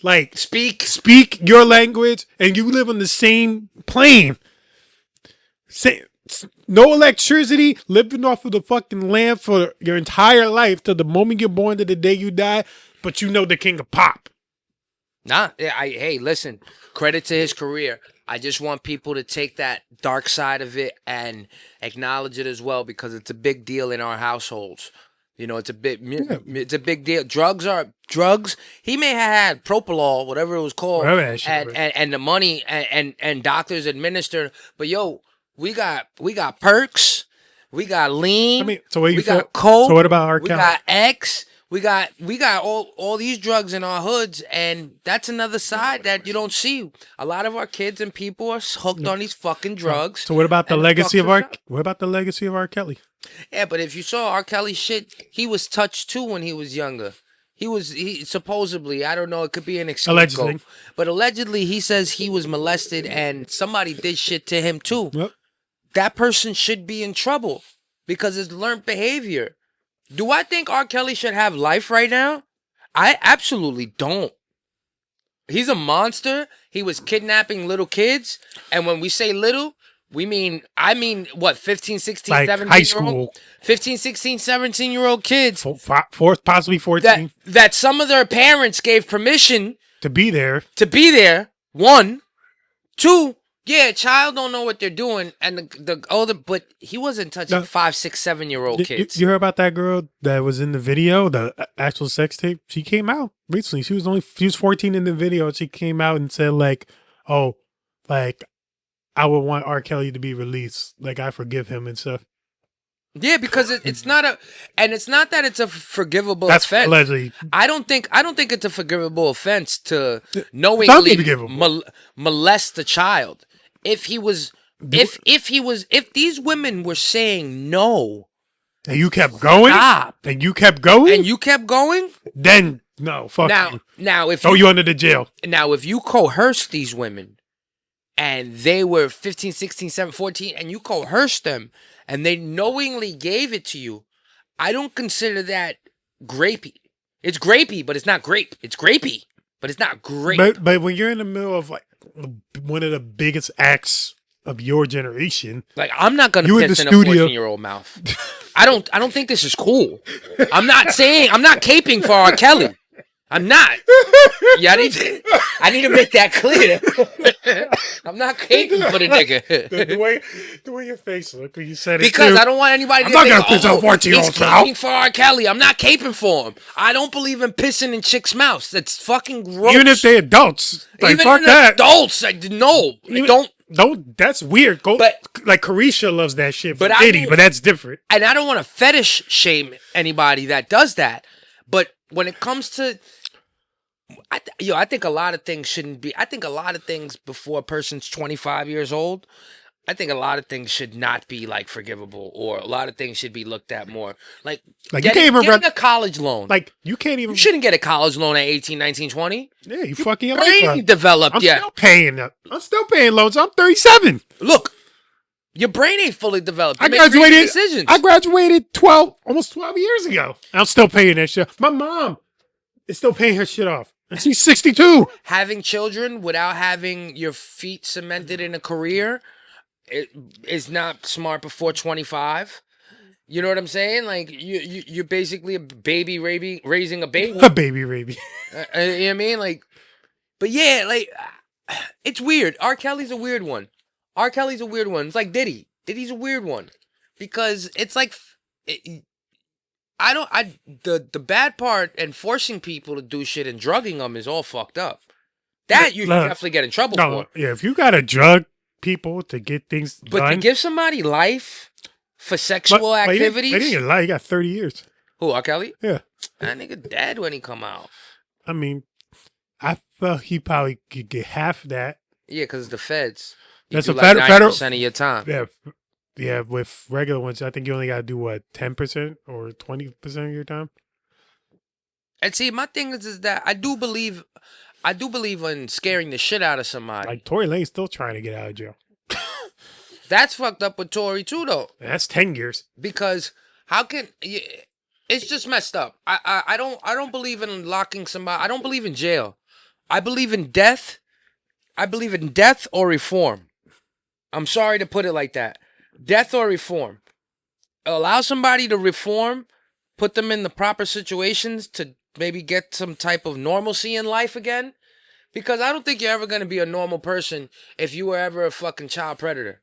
like speak your language, and you live on the same plane. No electricity, living off of the fucking land for your entire life till the moment you're born to the day you die, but you know the king of pop. Nah, hey, listen, credit to his career. I just want people to take that dark side of it and acknowledge it as well, because it's a big deal in our households. You know, it's a big deal. Drugs. He may have had propofol, whatever it was called, and the money and doctors administered. But yo, we got perks, we got lean. We got coke. So what about our? We got X. We got all these drugs in our hoods, and that's another side that you don't see. A lot of our kids and people are hooked on these fucking drugs. So what about the legacy of R. Kelly? Yeah, but if you saw R. Kelly shit, he was touched too when he was younger. He supposedly, I don't know, it could be an excuse. Allegedly. But allegedly he says he was molested and somebody did shit to him too. Yep. That person should be in trouble because it's learned behavior. Do I think R. Kelly should have life right now? I absolutely don't. He's a monster. He was kidnapping little kids. And when we say little, I mean, what, 15, 16, Like 17 high year school. old? 15, 16, 17-year-old kids. Fourth, possibly 14. That some of their parents gave permission to be there. One. Two, yeah, child don't know what they're doing. And the older, but he wasn't touching 5, 6, 7-year-old kids. You heard about that girl that was in the video, the actual sex tape? She came out recently. She was 14 in the video. She came out and said like, oh, like I would want R. Kelly to be released. Like I forgive him and stuff. Yeah, because it's not that it's a forgivable That's offense. allegedly. I don't think it's a forgivable offense to knowingly molest a child. If these women were saying no, and you kept going, stop, and you kept going, then no, fuck you. Now if throw you under the jail. Now if you coerce these women, and they were 15, 16, 17, 14, and you coerced them, and they knowingly gave it to you, I don't consider that grapey. It's grapey, but it's not grape. It's grapey, but it's not grape. But when you're in the middle of like one of the biggest acts of your generation, like I'm not gonna piss in a 14-year-old mouth. I don't think this is cool. I'm not caping for R. Kelly. I'm not. Yeah, I need to make that clear. I'm not caping for the nigga. the way your face looked when you said it. Because I don't want anybody to think, he's 14-year-olds out. caping for R. Kelly. I'm not caping for him. I don't believe in pissing in chicks' mouths. That's fucking gross. Even if they're adults. Like, Even fuck in that. adults, no. Don't. That's weird. Like Carisha loves that shit for Diddy, but that's different. And I don't want to fetish shame anybody that does that. But when it comes to I think a lot of things shouldn't be. I think a lot of things before a person's 25 years old, I think a lot of things should not be like forgivable, or a lot of things should be looked at more. Like getting a college loan. Like you shouldn't get a college loan at 18, 19, 20. Yeah, you fucking your brain life ain't developed I'm yet. I'm still paying loans. I'm 37. Look, your brain ain't fully developed. I graduated almost 12 years ago. I'm still paying that shit. My mom is still paying her shit off. And she's 62. Having children without having your feet cemented in a career is not smart before 25. You know what I'm saying? Like you're basically a baby raising a baby. A baby raby. You know what I mean? Like, but yeah, like it's weird. R. Kelly's a weird one. It's like Diddy. Diddy's a weird one because it's like. The bad part and forcing people to do shit and drugging them is all fucked up. That you definitely get in trouble for. Yeah, if you gotta drug people to get things done. But to give somebody life for sexual activity. They didn't get life. He got 30 years. Who, R. Kelly? Yeah. That nigga dead when he come out. I mean, I felt he probably could get half of that. Yeah, because the feds. That's a like federal 90% of your time. Yeah. Yeah, with regular ones, I think you only got to do, 10% or 20% of your time? And see, my thing is that I do believe in scaring the shit out of somebody. Like, Tory Lane's still trying to get out of jail. That's fucked up with Tory, too, though. That's 10 years. Because how can... It's just messed up. I don't believe in locking somebody... I don't believe in jail. I believe in death. I believe in death or reform. I'm sorry to put it like that. Death or reform. Allow somebody to reform, put them in the proper situations to maybe get some type of normalcy in life again. Because I don't think you're ever going to be a normal person if you were ever a fucking child predator.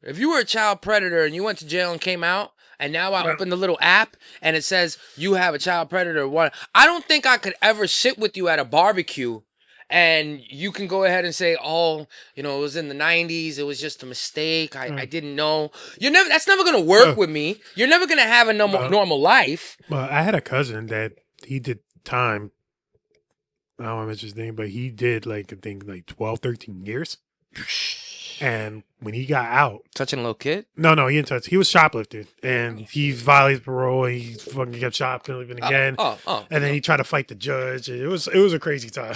If you were a child predator and you went to jail and came out, and now I open the little app and it says you have a child predator. I don't think I could ever sit with you at a barbecue and you can go ahead and say, oh, it was in the 90s. It was just a mistake. I didn't know. That's never going to work with me. You're never going to have a normal life. Well, I had a cousin that he did time. I don't want to mention his name, but he did I think 12, 13 years. And when he got out. Touching a little kid? No, he didn't touch. He was shoplifting. And he violated parole. And he fucking kept shoplifting again. And then he tried to fight the judge. And it was a crazy time.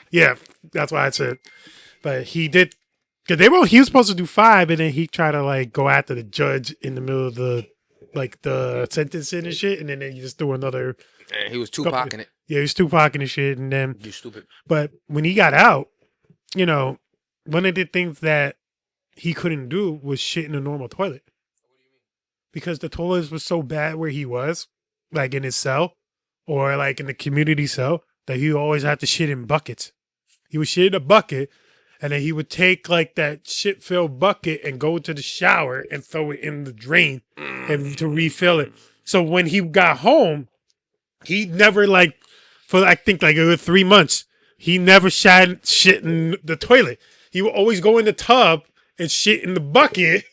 Yeah, that's why I said. But he did. Because he was supposed to do 5. And then he tried to go after the judge in the middle of the like the sentencing and shit, and then they just do another. And he was Tupacing it. Yeah, he was Tupacing and shit, and then. You stupid. But when he got out, you know, one of the things that he couldn't do was shit in a normal toilet. Because the toilets was so bad where he was, like in his cell or like in the community cell, that he always had to shit in buckets. He would shit in a bucket, and then he would take like that shit-filled bucket and go to the shower and throw it in the drain and to refill it. So when he got home, he never like, for I think like it was 3 months, he never shit in the toilet. He would always go in the tub and shit in the bucket,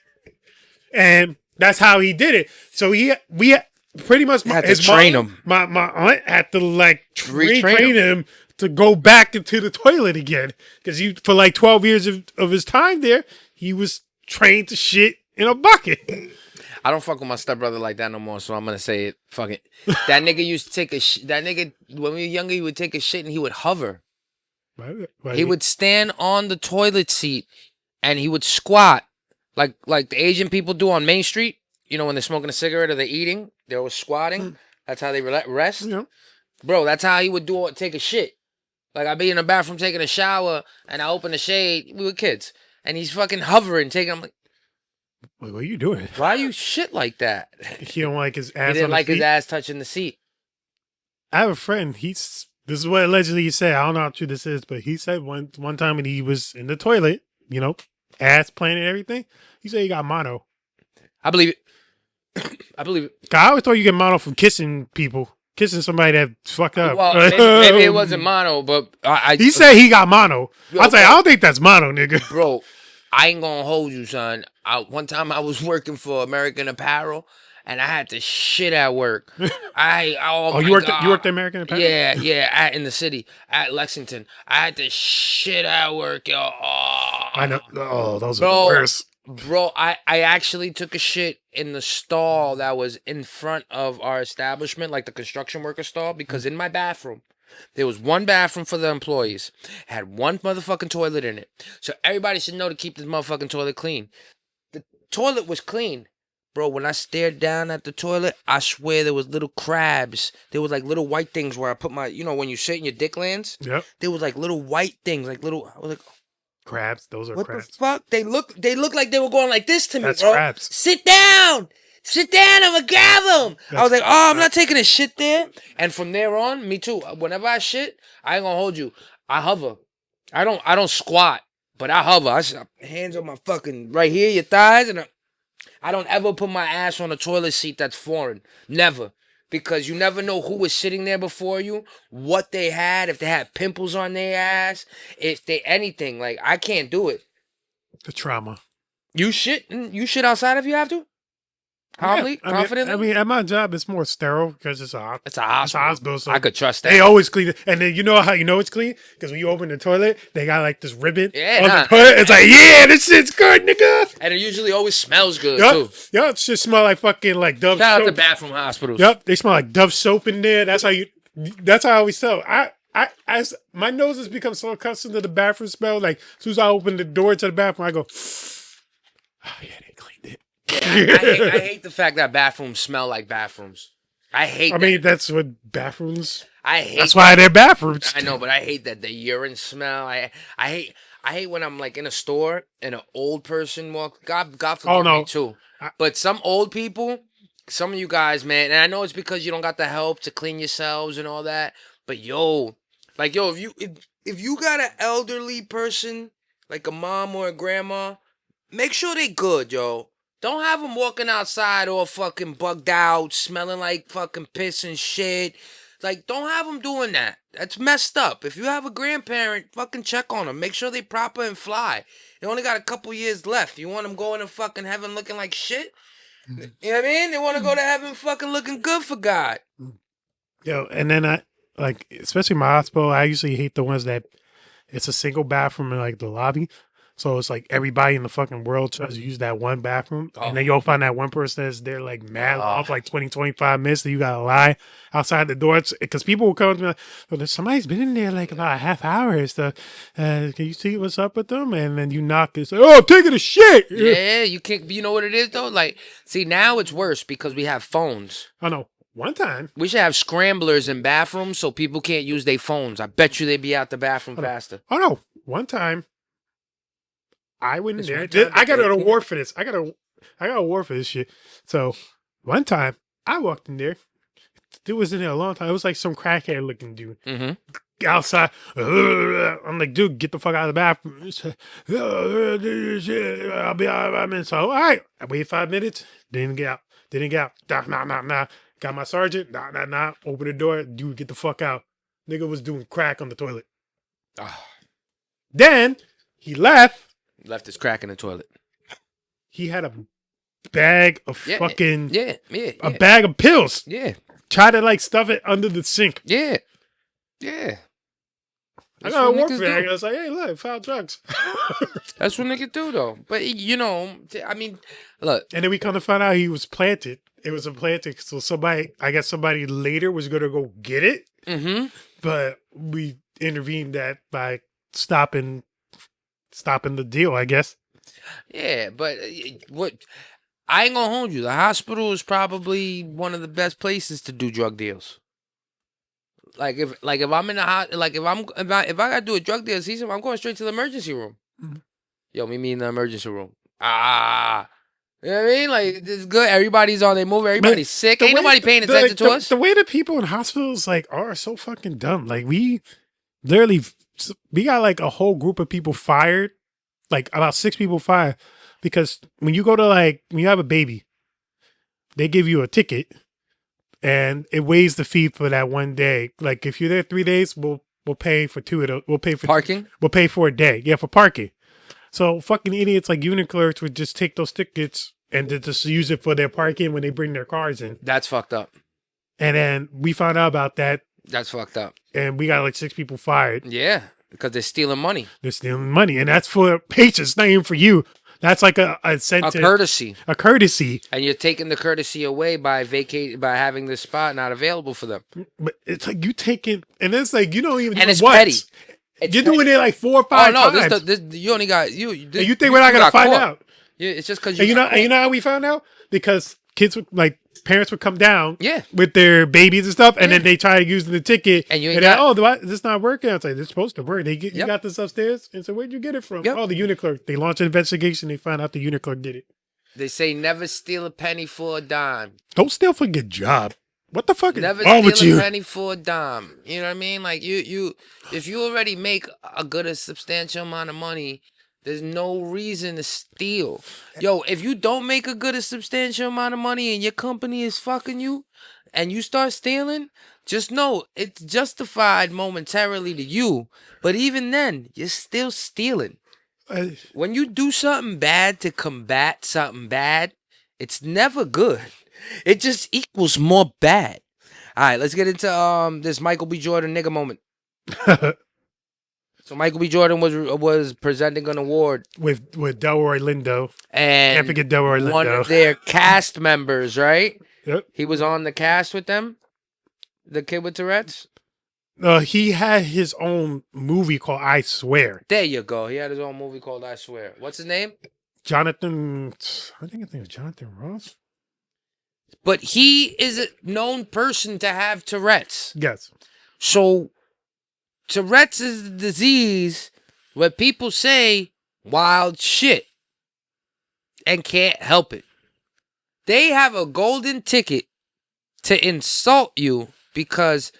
and that's how he did it. So we pretty much had to train him. My aunt had to like Retrain him to go back into the toilet again, because he for like 12 years of his time there, he was trained to shit in a bucket. I don't fuck with my stepbrother like that no more, so I'm gonna say it. Fuck it. That nigga used to take a that nigga when we were younger, he would take a shit and he would hover. He would stand on the toilet seat and he would squat like the Asian people do on Main Street. You know, when they're smoking a cigarette or they're eating, they were squatting. That's how they rest. Yeah. Bro, that's how he would take a shit. Like, I'd be in the bathroom taking a shower and I open the shade. We were kids. And he's fucking hovering, I'm like, Wait, what are you doing? why you shit like that? He don't like his ass. He didn't on the like his seat? ass touching the seat. I have a friend. This is what allegedly he said. I don't know how true this is, but he said one time when he was in the toilet, you know, ass playing and everything. He said he got mono. I believe it. I believe it. 'Cause I always thought you get mono from kissing people, kissing somebody that fucked up. Well, maybe it wasn't mono, but He said he got mono. Yo, I was like, I don't think that's mono, nigga. bro, I ain't gonna hold you, son. One time I was working for American Apparel, and I had to shit at work. Oh, you worked at American Apparel? Yeah, in the city, at Lexington. I had to shit at work, yo. Oh, I know. Oh, those Bro, are the worst. Bro, I actually took a shit in the stall that was in front of our establishment, like the construction worker stall, because in my bathroom, there was one bathroom for the employees. It had one motherfucking toilet in it. So everybody should know to keep this motherfucking toilet clean. The toilet was clean. Bro, when I stared down at the toilet, I swear there was little crabs. There was like little white things where I put my, you know, when you shit and your dick lands? Yep. There was like little white things, like little, I was like, Crabs. Those are what crabs. the fuck? They look like they were going like this to me, That's bro. crabs. Sit down. I'm gonna grab them. I was like, oh, I'm not taking a shit there. And from there on, me too. Whenever I shit, I ain't gonna hold you. I hover. I don't squat, but I hover. Hands on my fucking right here, your thighs, and I don't ever put my ass on a toilet seat that's foreign. Never. Because you never know who was sitting there before you, what they had, if they had pimples on their ass, if they anything. Like, I can't do it. The trauma. You shit outside if you have to? Calmly? Yeah, Confidently? I mean, at my job, it's more sterile because it's a hospital. It's a hospital. So I could trust that. They always clean it. And then you know how you know it's clean? Because when you open the toilet, they got like this ribbon on the toilet. It's like, yeah, this shit's good, nigga. And it usually always smells good, too. Yep, it should smell like fucking like Dove soap. Shout out to bathroom hospitals. Yep, they smell like Dove soap in there. That's how I always tell. My nose has become so accustomed to the bathroom smell. Like, as soon as I open the door to the bathroom, I go, oh, yeah, they cleaned it. I hate the fact that bathrooms smell like bathrooms. I mean, that's what bathrooms. That's why they're bathrooms. I know, but I hate that the urine smell. I hate when I'm like in a store and an old person walks. God forgive me too. But some old people, some of you guys, man, and I know it's because you don't got the help to clean yourselves and all that. But if you got an elderly person like a mom or a grandma, make sure they good, yo. Don't have them walking outside all fucking bugged out, smelling like fucking piss and shit. Like, don't have them doing that. That's messed up. If you have a grandparent, fucking check on them. Make sure they proper and fly. They only got a couple years left. You want them going to fucking heaven looking like shit? You know what I mean? They want to go to heaven fucking looking good for God. Yo, and then especially my hospital, I usually hate the ones that it's a single bathroom in like the lobby. So it's like everybody in the fucking world tries to use that one bathroom. And then you'll find that one person that's there like mad off like 20, 25 minutes that you gotta lie outside the door. Because people will come to me like, well, somebody's been in there like about a half hour and stuff. Can you see what's up with them? And then you knock and say, oh, I'm taking a shit. Yeah, you can't. You know what it is though? Like, see, now it's worse because we have phones. Oh no. One time. We should have scramblers in bathrooms so people can't use their phones. I bet you they'd be out the bathroom faster. Oh no. One time. I went in there. I got an award for this. I got an award for this shit. So one time I walked in there. Dude was in there a long time. It was like some crackhead looking dude. Mm-hmm. Outside. I'm like, dude, get the fuck out of the bathroom. I'll be out in 5 minutes. So, all right. I waited 5 minutes. Didn't get out. Nah. Got my sergeant. Nah. Open the door. Dude, get the fuck out. Nigga was doing crack on the toilet. Then he left. Left his crack in the toilet. He had a bag of fucking... Yeah. A bag of pills. Yeah. Try to like stuff it under the sink. Yeah. I got a work bag. I was like, hey, look, found drugs. That's what niggas do, though. But, you know, I mean, look. And then we come to find out he was planted. It was a planted. So somebody later was going to go get it. Mm-hmm. But we intervened that by stopping the deal, I guess. Yeah, but what... I ain't gonna hold you. The hospital is probably one of the best places to do drug deals. Like if I'm in the if I gotta do a drug deal season, I'm going straight to the emergency room. Mm-hmm. Yo, meet me in the emergency room. You know what I mean? Like it's good. Everybody's on their move. Everybody's sick. Ain't nobody paying attention to us. The way that people in hospitals like are so fucking dumb. Like we got like a whole group of people fired. Like about 6 people fired. Because when you go to when you have a baby, they give you a ticket and it waives the fee for that one day. Like if you're there 3 days, we'll pay for two of those. We'll pay for parking. We'll pay for a day. Yeah, for parking. So fucking idiots like Uniclerks would just take those tickets and just use it for their parking when they bring their cars in. That's fucked up. And then we found out about that. That's fucked up. And we got like 6 people fired. Yeah, because they're stealing money. They're stealing money. And that's for patients, not even for you. That's like a courtesy. A courtesy. And you're taking the courtesy away by having the spot not available for them. But it's like you taking, and it's like you don't even. And it's once. petty. You're doing it like 4 or 5 times. Oh no, you only got you. And you think we're not gonna find out? Yeah, it's just because you know how we found out? Because kids would parents would come down, yeah, with their babies and stuff, and then they try to use the ticket, and you this not working. I was like, it's supposed to work. You got this upstairs, and so where'd you get it from? Oh, the Uniclerk. They launched an investigation. They found out the Uniclerk did it. They say never steal a penny for a dime. Don't steal for your job. What the fuck is wrong with you? Never steal a penny for a dime. You know what I mean? Like you, if you already make a substantial amount of money, there's no reason to steal. Yo, if you don't make a substantial amount of money and your company is fucking you and you start stealing, just know it's justified momentarily to you. But even then, you're still stealing. When you do something bad to combat something bad, it's never good. It just equals more bad. All right, let's get into this Michael B. Jordan nigga moment. So Michael B. Jordan was presenting an award with Delroy Lindo, and can't forget Delroy Lindo, one of their cast members, right? Yep, he was on the cast with them. The kid with Tourette's. He had his own movie called I Swear. There you go. He had his own movie called I Swear. What's his name? Jonathan. I think his name is Jonathan Ross. But he is a known person to have Tourette's. Yes. So Tourette's is a disease where people say wild shit and can't help it. They have a golden ticket to insult you because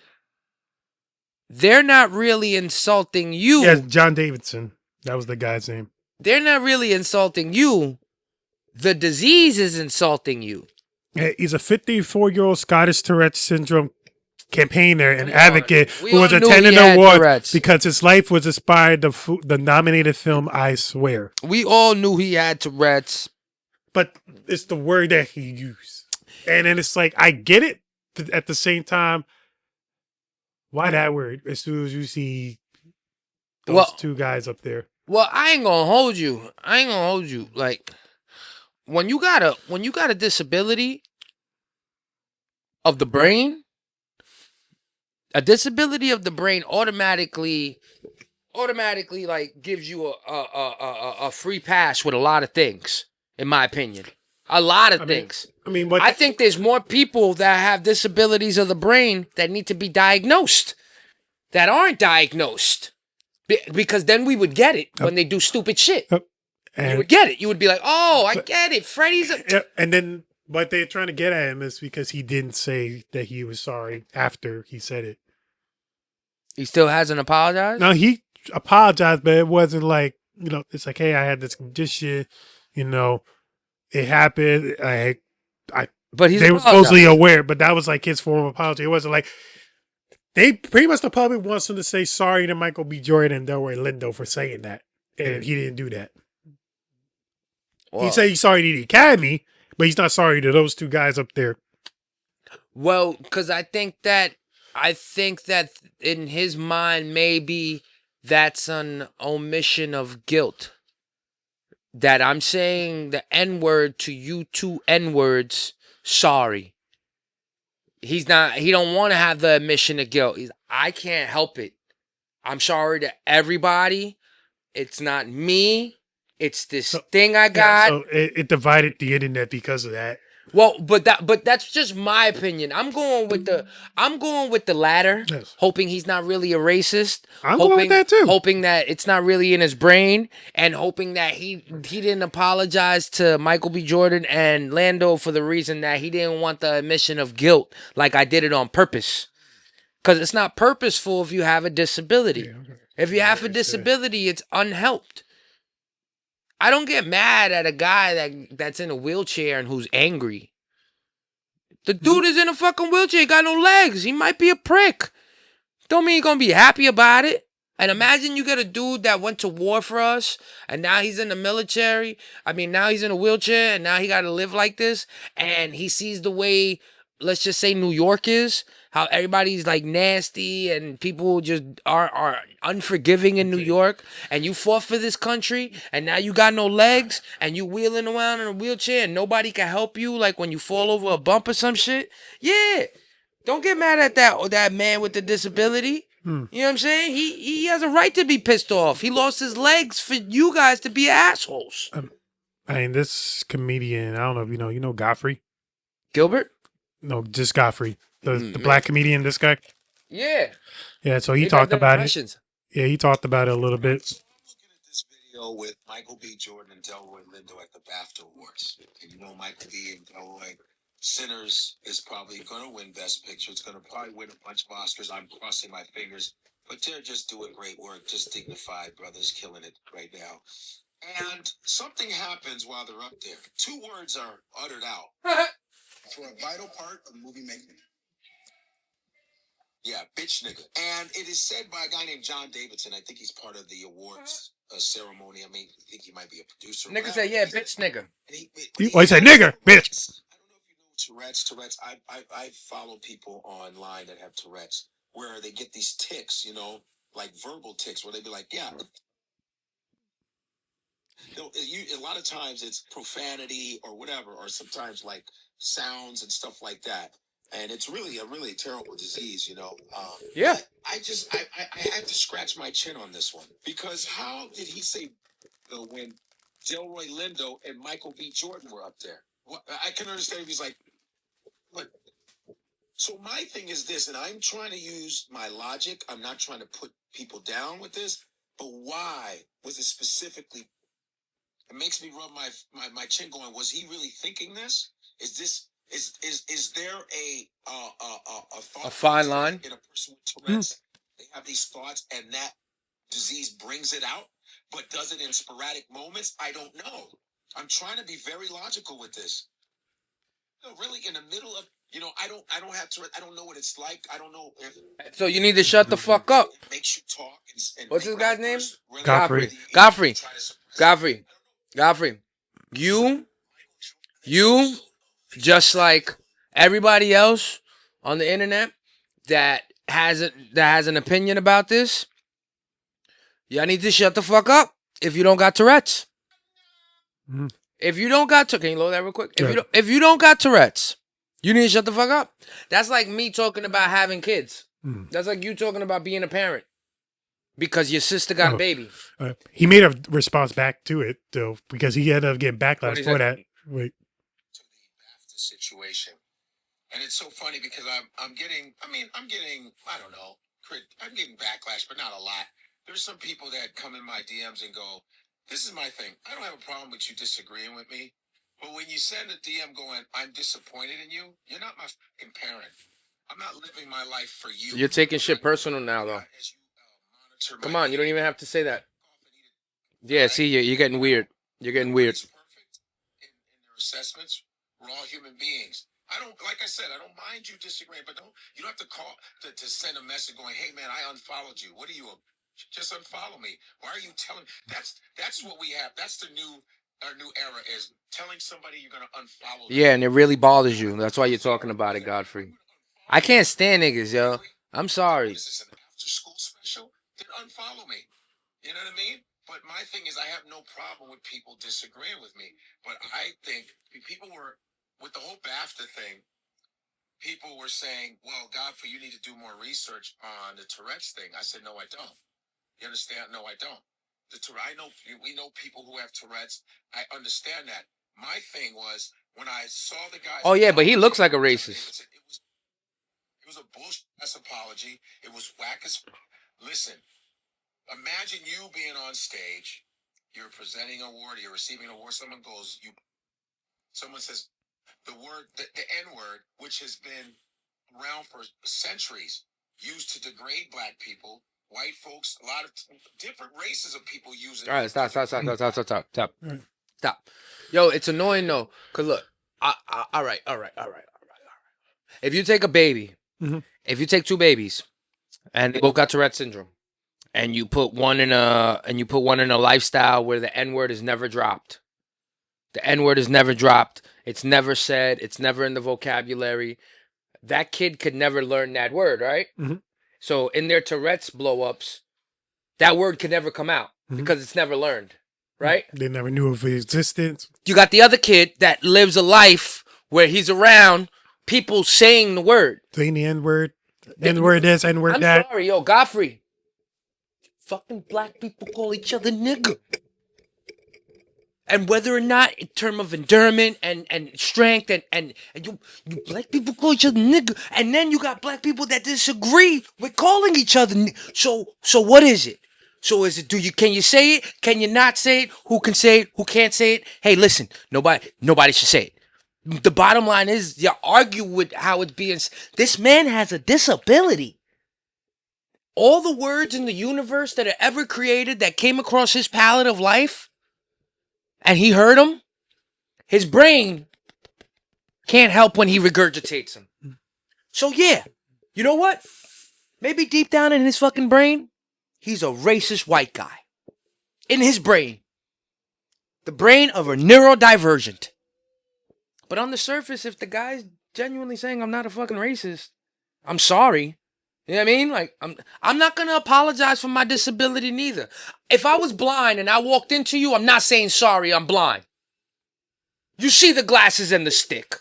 they're not really insulting you. Yes, John Davidson. That was the guy's name. They're not really insulting you. The disease is insulting you. He's a 54-year-old Scottish Tourette syndrome campaigner and advocate who was attending the award because his life was inspired the nominated film I Swear. We all knew he had Tourette's. But it's the word that he used. And then it's like, I get it. At the same time, why that word? As soon as you see those two guys up there. Well, I ain't gonna hold you. Like when you got a disability of the brain, a disability of the brain automatically like gives you a free pass with a lot of things, in my opinion. A lot of things. But I think there's more people that have disabilities of the brain that need to be diagnosed that aren't diagnosed. Because then we would get it when they do stupid shit. You would get it. You would be like, oh, I get it. Freddie's and then what they're trying to get at him is because he didn't say that he was sorry after he said it. He still hasn't apologized? No, he apologized, but it wasn't like, it's like, hey, I had this condition, it happened. But they were supposedly aware, but that was like his form of apology. It wasn't like they pretty much the public wants him to say sorry to Michael B. Jordan and Delroy Lindo for saying that, and he didn't do that. Well, he said he's sorry to the Academy, but he's not sorry to those two guys up there. Well, because I think that in his mind, maybe that's an omission of guilt. That I'm saying the N-word to you two N-words, sorry. He don't want to have the admission of guilt. I can't help it. I'm sorry to everybody. It's not me. It's this thing I got. So it divided the internet because of that. Well, but that's just my opinion. I'm going with the latter, yes. Hoping he's not really a racist. I'm going with that too. Hoping that it's not really in his brain, and hoping that he didn't apologize to Michael B. Jordan and Lando for the reason that he didn't want the admission of guilt, like I did it on purpose. Because it's not purposeful if you have a disability. Yeah, okay. If you have a disability, it's unhelped. I don't get mad at a guy that's in a wheelchair and who's angry. The dude is in a fucking wheelchair, got no legs. He might be a prick. Don't mean he's gonna be happy about it. And imagine you get a dude that went to war for us, and now he's in the military. Now he's in a wheelchair, and now he got to live like this. And he sees the way, let's just say, New York is. How everybody's like nasty and people just are unforgiving in New York. And you fought for this country and now you got no legs and you wheeling around in a wheelchair and nobody can help you, like when you fall over a bump or some shit. Yeah. Don't get mad at that man with the disability. You know what I'm saying? He has a right to be pissed off. He lost his legs for you guys to be assholes. This comedian, I don't know if you know Godfrey. Gilbert? No, just Godfrey. The black comedian, this guy? Yeah. Yeah, so he talked about it. Yeah, he talked about it a little bit. I'm looking at this video with Michael B. Jordan and Delroy Lindo at the BAFTA Awards. And Michael B. and Delroy, Sinners is probably going to win Best Picture. It's going to probably win a bunch of Oscars. I'm crossing my fingers. But they're just doing great work, just dignified brothers killing it right now. And something happens while they're up there. Two words are uttered out for a vital part of movie making. Yeah, bitch nigga. And it is said by a guy named John Davidson. I think he's part of the awards ceremony. I think he might be a producer. Nigga said, yeah, bitch nigga. He said nigga, bitch. I don't know if you know Tourette's. I follow people online that have Tourette's where they get these tics, like verbal tics where they be like, yeah. A lot of times it's profanity or whatever, or sometimes like sounds and stuff like that. And it's really a terrible disease, Yeah. I have to scratch my chin on this one. Because how did he say when Delroy Lindo and Michael B. Jordan were up there? I can understand if he's like, what? So my thing is this, and I'm trying to use my logic. I'm not trying to put people down with this. But why was it specifically? It makes me rub my chin going, was he really thinking this? Is there a thought? A fine line? In a person with Tourette's, they have these thoughts and that disease brings it out, but does it in sporadic moments? I don't know. I'm trying to be very logical with this. Really in the middle of, I don't have Tourette's. I don't know what it's like. I don't know if. So you need to shut the fuck up. It makes you talk. And what's this guy's name? Godfrey. Godfrey. You, just like everybody else on the internet that has an opinion about this, y'all need to shut the fuck up if you don't got Tourette's. Mhm. If you don't got can you load that real quick? Yeah. If you don't got Tourette's, you need to shut the fuck up. That's like me talking about having kids. That's like you talking about being a parent because your sister got a baby. He made a response back to it though, because he ended up getting backlash What'd he for say? that. Wait. To the BAFTA situation. And it's so funny because I'm getting I don't know, I'm getting backlash, but not a lot. There's some people that come in my DMs and go, this is my thing. I don't have a problem with you disagreeing with me. But when you send a DM going, I'm disappointed in you, you're not my fucking parent. I'm not living my life for you. You're taking shit personal now, though. Come on, you don't even have to say that. Yeah, see, you're getting weird. You're getting weird. Perfect in their assessments. We're all human beings. Like I said, I don't mind you disagreeing, but you don't have to call to send a message going, hey man, I unfollowed you. What are you? Just unfollow me. Why are you telling? That's what we have. That's our new era is telling somebody you're gonna unfollow them. Yeah, and it really bothers you. That's why you're talking about it, Godfrey. I can't stand niggas, yo. I'm sorry. Is this an after school special? Then unfollow me. You know what I mean? But my thing is, I have no problem with people disagreeing with me. But I think people were, with the whole BAFTA thing, people were saying, well, Godfrey, you need to do more research on the Tourette's thing. I said, no, I don't. You understand? No, I don't. We know people who have Tourette's. I understand that. My thing was, when I saw the guy. Oh, yeah, but he looks like a racist. It was a bullshit ass apology. It was whack as. Listen, imagine you being on stage. You're presenting an award. You're receiving an award. Someone says the N word, which has been around for centuries, used to degrade black people, white folks, a lot of different races of people use it. All right, stop. Yo, it's annoying though, cause look, all right. If you take a baby, if you take two babies, and they both got Tourette syndrome, and you put one in a lifestyle where the N word is never dropped. The N word is never dropped. It's never said. It's never in the vocabulary. That kid could never learn that word, right? So in their Tourette's blow-ups, that word could never come out because it's never learned, right? They never knew of its existence. You got the other kid that lives a life where he's around people saying the word. Saying the N-word. N-word this, N-word that. I'm sorry, yo, Godfrey. Fucking black people call each other nigga. And whether or not in terms of endurance and strength and you black people call each other nigga, and then you got black people that disagree with calling each other nigga. So what is it? So is it can you say it? Can you not say it? Who can say it? Who can't say it? Hey, listen, nobody should say it. The bottom line is you argue with how it's being. This man has a disability. All the words in the universe that are ever created that came across his palette of life, and he heard them, his brain can't help when he regurgitates them. So yeah, you know what? Maybe deep down in his fucking brain, he's a racist white guy. In his brain. The brain of a neurodivergent. But on the surface, if the guy's genuinely saying I'm not a fucking racist, I'm sorry. You know what I mean? Like, I'm not going to apologize for my disability neither. If I was blind and I walked into you, I'm not saying sorry, I'm blind. You see the glasses and the stick.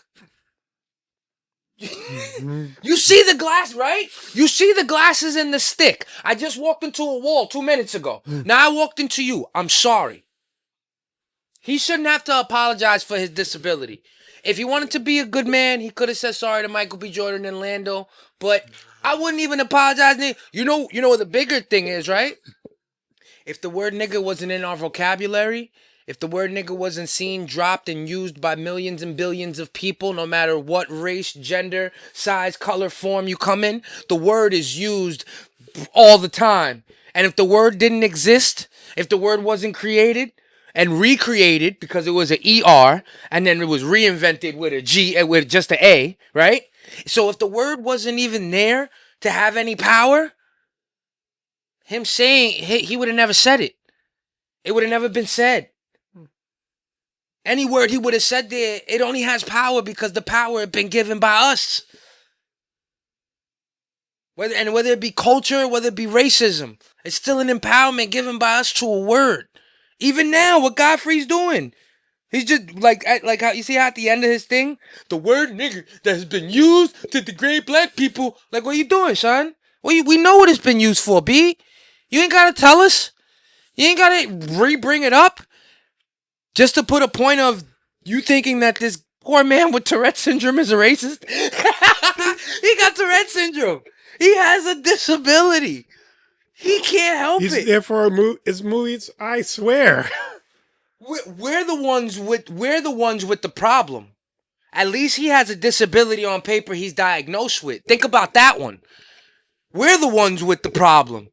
You see the glass, right? You see the glasses and the stick. I just walked into a wall 2 minutes ago. Now I walked into you. I'm sorry. He shouldn't have to apologize for his disability. If he wanted to be a good man, he could have said sorry to Michael B. Jordan and Lando. But I wouldn't even apologize. You know what the bigger thing is, right? If the word nigga wasn't in our vocabulary, if the word nigga wasn't seen, dropped, and used by millions and billions of people, no matter what race, gender, size, color, form you come in, the word is used all the time. And if the word didn't exist, if the word wasn't created and recreated because it was an ER and then it was reinvented with a G, with just an A, right? So if the word wasn't even there to have any power, him saying, he would have never said it. It would have never been said. Any word he would have said there, it only has power because the power had been given by us. Whether it be culture, whether it be racism, it's still an empowerment given by us to a word. Even now, what Godfrey's doing. He's just like how you see how at the end of his thing, the word nigger that has been used to degrade black people. Like, what you doing, son? We know what it's been used for, B. You ain't gotta tell us. You ain't gotta re-bring it up just to put a point of you thinking that this poor man with Tourette syndrome is a racist. He got Tourette syndrome. He has a disability. He can't help He's it. there for his movies. I swear. We're the ones with the problem. At least he has a disability on paper he's diagnosed with. Think about that one. We're the ones with the problem.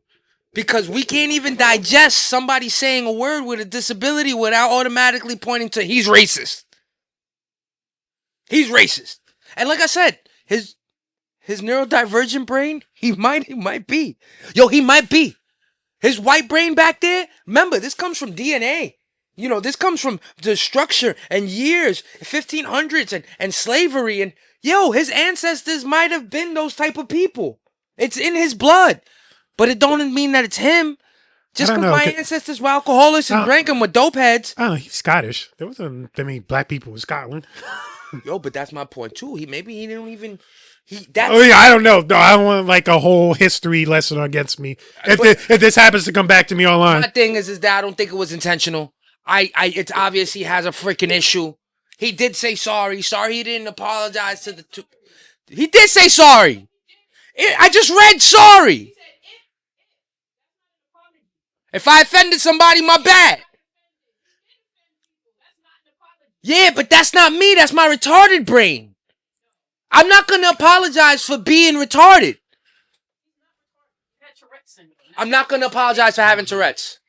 Because we can't even digest somebody saying a word with a disability without automatically pointing to he's racist. He's racist. And like I said, his neurodivergent brain, he might be. Yo, he might be. His white brain back there, remember, this comes from DNA. You know, this comes from the structure and years, 1500s and slavery. And yo, his ancestors might have been those type of people. It's in his blood. But it don't mean that it's him. Just because my ancestors were alcoholics and drank them with dope heads. I don't know, he's Scottish. There wasn't that many black people in Scotland. Yo, but that's my point too. He didn't even... Oh yeah, I don't know. No, I don't want like a whole history lesson against me. If this happens to come back to me online. My thing is that I don't think it was intentional. It's obvious he has a freaking issue. He did say sorry. Sorry he didn't apologize to the two. He did say sorry. I just read sorry. If I offended somebody, my bad. Yeah, but that's not me. That's my retarded brain. I'm not going to apologize for being retarded. I'm not going to apologize for having Tourette's.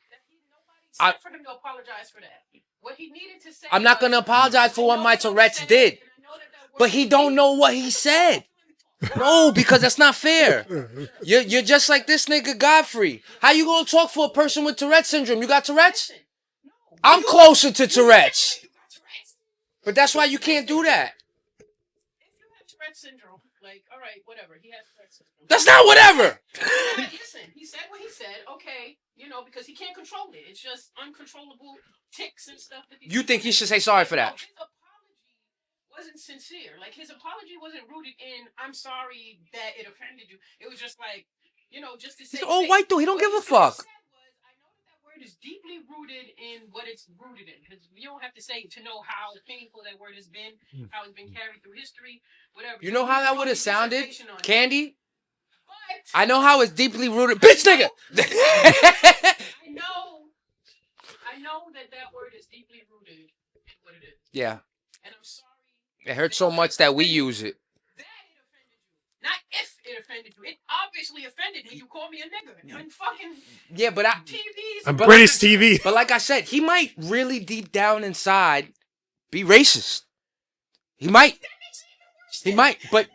For him to apologize for that. What he needed to say. I'm not going to apologize for what my Tourette's did. But he don't know what he said. No, because that's not fair. You're just like this nigga Godfrey. How you gonna talk for a person with Tourette syndrome? You got Tourette's? I'm closer to Tourette's. But that's why you can't do that. If you have Tourette syndrome, like, all right, whatever. He has Tourette syndrome. That's not whatever. Listen, he said what he said. Okay, you know, because he can't control it. It's just uncontrollable tics and stuff. You think he should say sorry for that? His apology wasn't sincere. Like, his apology wasn't rooted in, I'm sorry that it offended you. It was just like, you know, just to say. He's all white though. He don't give a fuck. I know that word is deeply rooted in what it's rooted in. Because you don't have to say to know how painful that word has been, how it's been carried through history, whatever. You know how that would have sounded? Candy? But I know how it's deeply rooted. Bitch nigga! I know that word is deeply rooted in what it is. Yeah. And I'm sorry. It hurts so much that we use it. That it offended you. Not if it offended you. It obviously offended you. You called me a nigger. And fucking Yeah, but TVs. I'm British TV. But like I said, he might really deep down inside be racist. He might. He might, but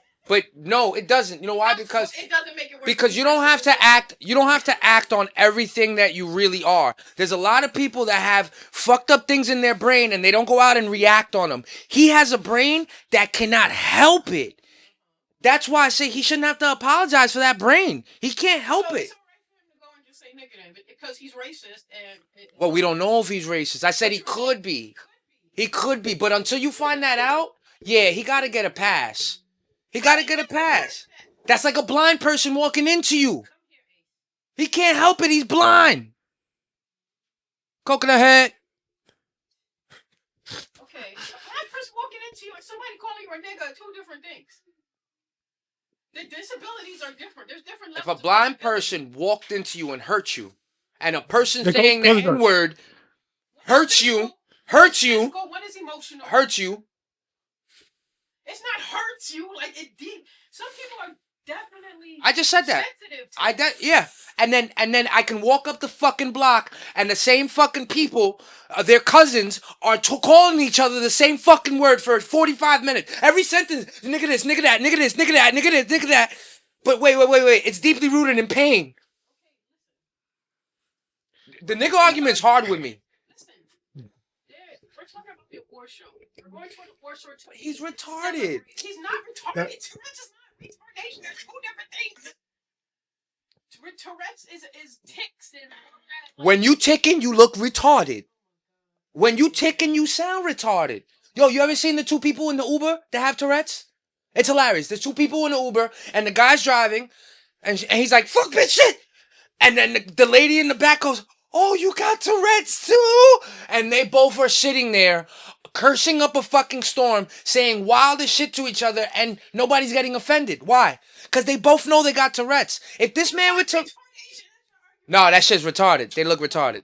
no, it doesn't. You know why? Because it doesn't make it worse. Because you don't have to act. You don't have to act on everything that you really are. There's a lot of people that have fucked up things in their brain and they don't go out and react on them. He has a brain that cannot help it. That's why I say he shouldn't have to apologize for that brain. He can't help it. It's all right for him to go and just say nigger then, because he's racist and. Well, we don't know if he's racist. I said he could be. He could be, but until you find that out, yeah, he got to get a pass. He got to get a pass. That's like a blind person walking into you. He can't help it. He's blind. Coconut head. Okay, a blind person walking into you and somebody calling you a nigger are two different things. The disabilities are different. There's different levels. If a blind person walked into you and hurt you, and a person Yeah, saying the N-word hurts you, One is emotional. hurts you. It's not hurts you like it deep. Some people are definitely. I just said that. Sensitive to Yeah. And then I can walk up the fucking block and the same fucking people, their cousins, are calling each other the same fucking word for 45 minutes. Every sentence, nigga this, nigga that, nigga this, nigga that, nigga this, nigga that. But wait. It's deeply rooted in pain. The nigga argument's hard with me. Listen, we're talking about the award show. We're going to an award show. He's retarded. He's not retarded. Tourette's is not retardation. They're two different things. Tourette's is tics and. When you ticking, you look retarded. When you ticking, you sound retarded. Yo, you ever seen the two people in the Uber that have Tourette's? It's hilarious. There's two people in the Uber, and the guy's driving, and he's like, fuck bitch shit. And then the lady in the back goes, oh, you got Tourette's too? And they both are sitting there, cursing up a fucking storm, saying wildest shit to each other, and nobody's getting offended. Why? Because they both know they got Tourette's. If this man would take... No, that shit's retarded. They look retarded.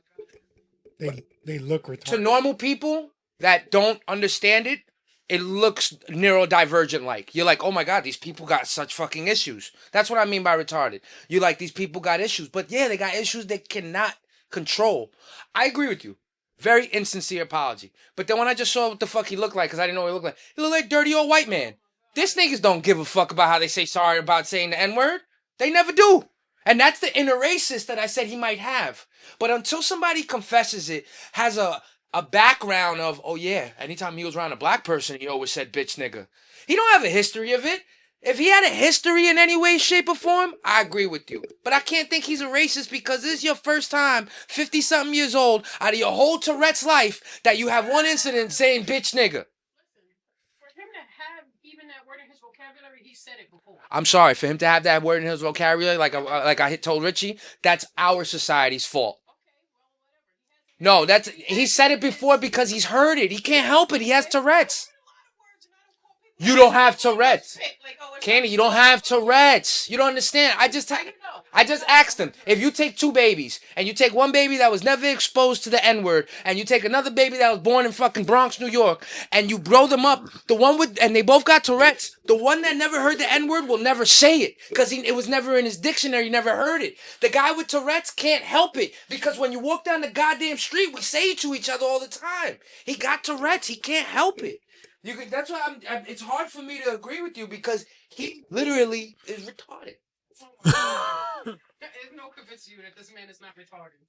They look retarded. To normal people that don't understand it, it looks neurodivergent like. You're like, oh my God, these people got such fucking issues. That's what I mean by retarded. You're like, these people got issues. But yeah, they got issues they cannot control. I agree with you. Very insincere apology. But then when I just saw what the fuck he looked like, because I didn't know what he looked like, he looked like dirty old white man. These niggas don't give a fuck about how they say sorry about saying the N-word. They never do. And that's the inner racist that I said he might have. But until somebody confesses it, has a background of, oh yeah, anytime he was around a black person, he always said bitch nigga. He don't have a history of it. If he had a history in any way, shape, or form, I agree with you. But I can't think he's a racist because this is your first time, 50-something years old, out of your whole Tourette's life, that you have one incident saying bitch nigga. For him to have even that word in his vocabulary, he said it before. I'm sorry, for him to have that word in his vocabulary, like I told Richie, that's our society's fault. No, he said it before because he's heard it. He can't help it. He has Tourette's. You don't have Tourette's. Candy, you don't have Tourette's. You don't understand. I just asked him, if you take two babies, and you take one baby that was never exposed to the N-word, and you take another baby that was born in fucking Bronx, New York, and you grow them up, and they both got Tourette's, the one that never heard the N-word will never say it, because it was never in his dictionary, he never heard it. The guy with Tourette's can't help it, because when you walk down the goddamn street, we say it to each other all the time. He got Tourette's, he can't help it. That's why it's hard for me to agree with you because he literally is retarded. There's no convincing you that this man is not retarded.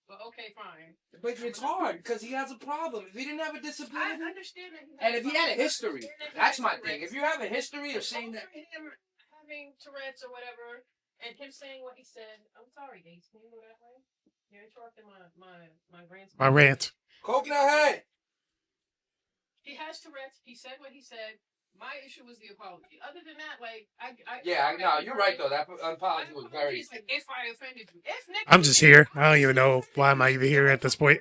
But okay, fine. But it's hard because he has a problem. If he didn't have a disability, I understand that. And if he had a history, that's my thing. If you have a history of saying that, him having Tourette's or whatever, and him saying what he said, I'm sorry, Ace. Can you go that way? You're interrupting my rant. My rant. Coconut Head. He has Tourette's. He said what he said. My issue was the apology. Other than that, like, no, you're right though. That apology was very. Like, if I offended you, I'm just here. I don't even know why am I even here at this point.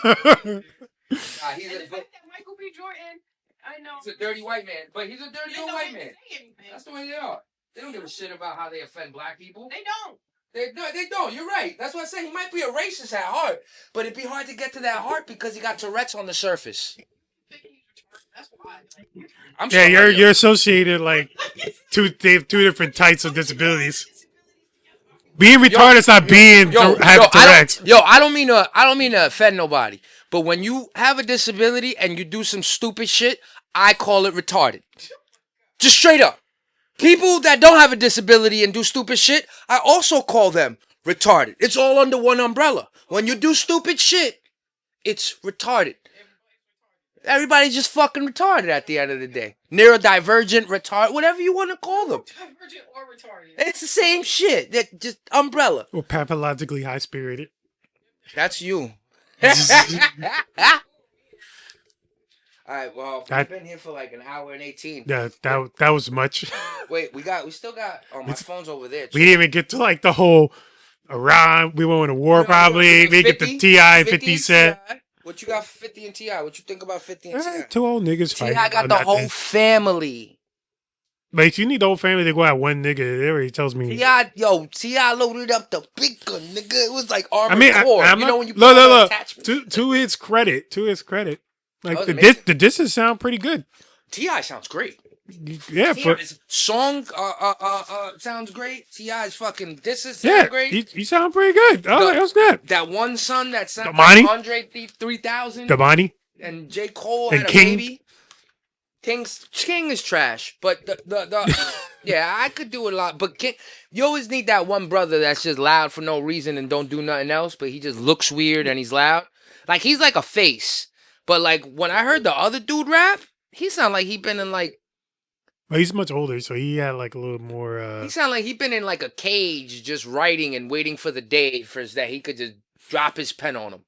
He's the fact that Michael B. Jordan, I know he's a dirty white man, but he's a dirty old white man. Anything. That's the way they are. They don't give a shit about how they offend black people. They don't. They don't. You're right. That's why I say he might be a racist at heart, but it'd be hard to get to that heart because he got Tourette's on the surface. That's why. Yeah, you're associated like they have two different types of disabilities. Being retarded is not having Tourette's. I don't mean to offend nobody, but when you have a disability and you do some stupid shit, I call it retarded. Just straight up. People that don't have a disability and do stupid shit, I also call them retarded. It's all under one umbrella. When you do stupid shit, it's retarded. Everybody's just fucking retarded at the end of the day. Neurodivergent, retarded, whatever you want to call them. Divergent or retarded. It's the same shit. That just umbrella. Or pathologically high-spirited. That's you. All right, well, we've been here for like an hour and 18. Yeah, that was much. Wait, we still got. Oh, my phone's over there. We didn't even get to like the whole Iran. We went to war probably. We get the T.I. 50 Cent. What you got for 50 and T.I.? What you think about 50 and T.I.? Two old niggas fighting. T.I. got the whole family. But if you need the whole family to go at one nigga, it already tells me. T.I. loaded up the big gun, nigga. It was like Armored Core. When you look. To his credit. Like the disses sound pretty good. T.I. sounds great. Yeah, T.I.'s song sounds great. T.I.'s fucking disses sound great. He sound pretty good. Oh, that's that. That one son that sounds like Andre 3000. Damani. And J. Cole and had a King. baby. King is trash, but the yeah, I could do a lot. But King, you always need that one brother that's just loud for no reason and don't do nothing else, but he just looks weird and he's loud. Like he's like a face, but like when I heard the other dude rap, he sound like he been in like. Well, he's much older, so he had like a little more. He sound like he been in like a cage, just writing and waiting for the day for that he could just drop his pen on him.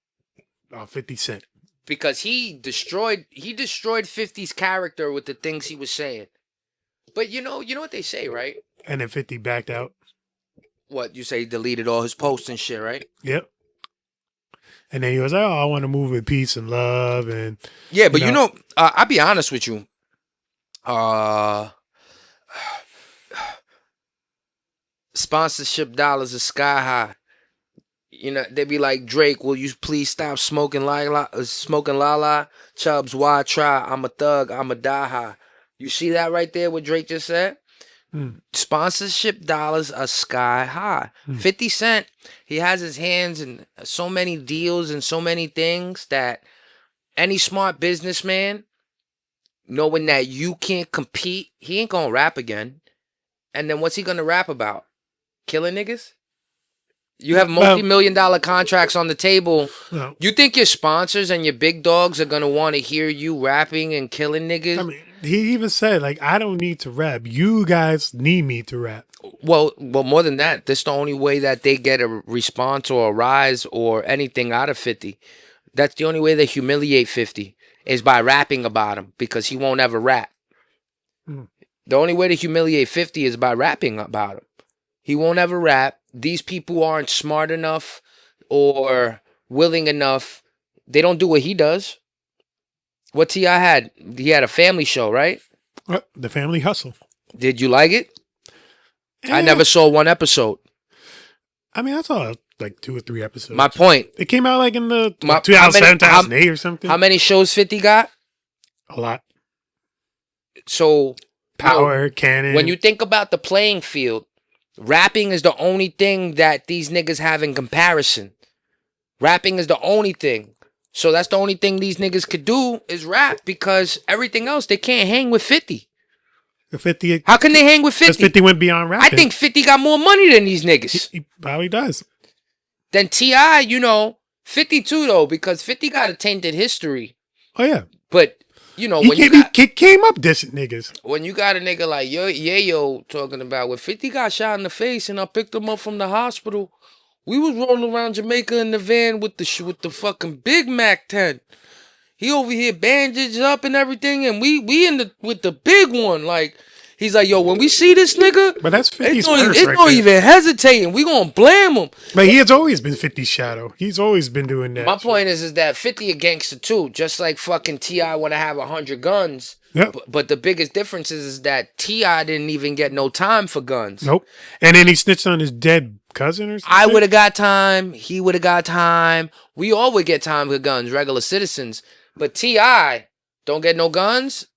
50 Cent. because he destroyed 50's character with the things he was saying. But you know what they say, right? And then 50 backed out. What you say? He deleted all his posts and shit, right? Yep. And then he was like, "Oh, I want to move with peace and love." And yeah, but I'll be honest with you. Sponsorship dollars are sky high. You know, they be like, Drake, will you please stop smoking Lala? Chubbs, why try? I'm a thug, I'm a die high. You see that right there, what Drake just said? Sponsorship dollars are sky high. 50 Cent, he has his hands in so many deals and so many things that any smart businessman, knowing that you can't compete, he ain't gonna rap again. And then what's he gonna rap about? Killing niggas? You have multi-million-dollar contracts on the table. No. You think your sponsors and your big dogs are gonna want to hear you rapping and killing niggas? I mean, he even said, like, I don't need to rap. You guys need me to rap. Well, more than that, this the only way that they get a response or a rise or anything out of 50. That's the only way they humiliate 50 is by rapping about him because he won't ever rap. The only way to humiliate 50 is by rapping about him. He won't ever rap. These people aren't smart enough or willing enough. They don't do what he does. What T.I. had? He had a family show, right? The Family Hustle. Did you like it? I never saw one episode. I mean, I saw like 2 or 3 episodes. My point. It came out like in the 2007, 2008 or something. How many shows 50 got? A lot. So Power, Cannon. When you think about the playing field, rapping is the only thing that these niggas have in comparison. Rapping is the only thing. So that's the only thing these niggas could do is rap because everything else, they can't hang with 50. 50. How can they hang with 50? 50 went beyond rapping. I think 50 got more money than these niggas. He probably does. Then T.I., 52 though, because 50 got a tainted history. Oh, yeah. But, he came up dissing niggas. When you got a nigga like Yayo talking about when 50 got shot in the face and I picked him up from the hospital, we was rolling around Jamaica in the van with the fucking Big Mac 10. He over here bandaged up and everything, and we with the big one. Like, he's like, yo, when we see this nigga, but that's 50's it's not even hesitating. We gonna blame him. But he has always been 50's shadow. He's always been doing that. My point is that 50 a gangster too, just like fucking T.I. want to have 100 guns. Yep. But the biggest difference is that T.I. didn't even get no time for guns. Nope. And then he snitched on his dead cousin or something. I would have got time. He would have got time. We all would get time for guns, regular citizens. But T.I. don't get no guns?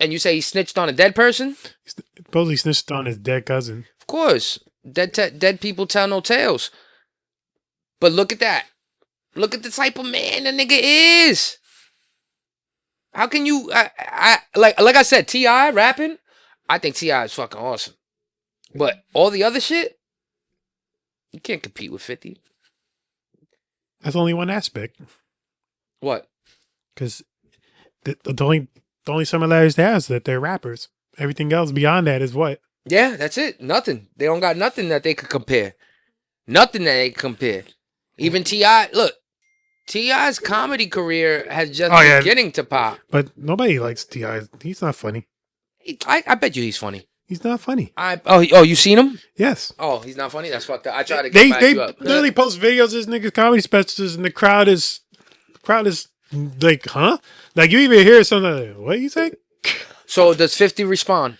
And you say he snitched on a dead person? Supposedly snitched on his dead cousin. Of course. Dead people tell no tales. But look at that. Look at the type of man the nigga is. How can you... like I said, T.I. rapping, I think T.I. is fucking awesome. But all the other shit, you can't compete with 50. That's only one aspect. What? Because the only similarities they have is that they're rappers. Everything else beyond that is what? Yeah, that's it. Nothing. They don't got nothing that they could compare. Nothing that they could compare. Even T.I. Look, T.I.'s comedy career has just beginning to pop. But nobody likes T.I. He's not funny. I bet you he's funny. He's not funny. Oh, you seen him? Yes. Oh, he's not funny? That's fucked up. I try to get back you up. They literally post videos of this nigga's comedy specials and the crowd is like, huh? Like, you even hear something like, what you say? So does 50 respond?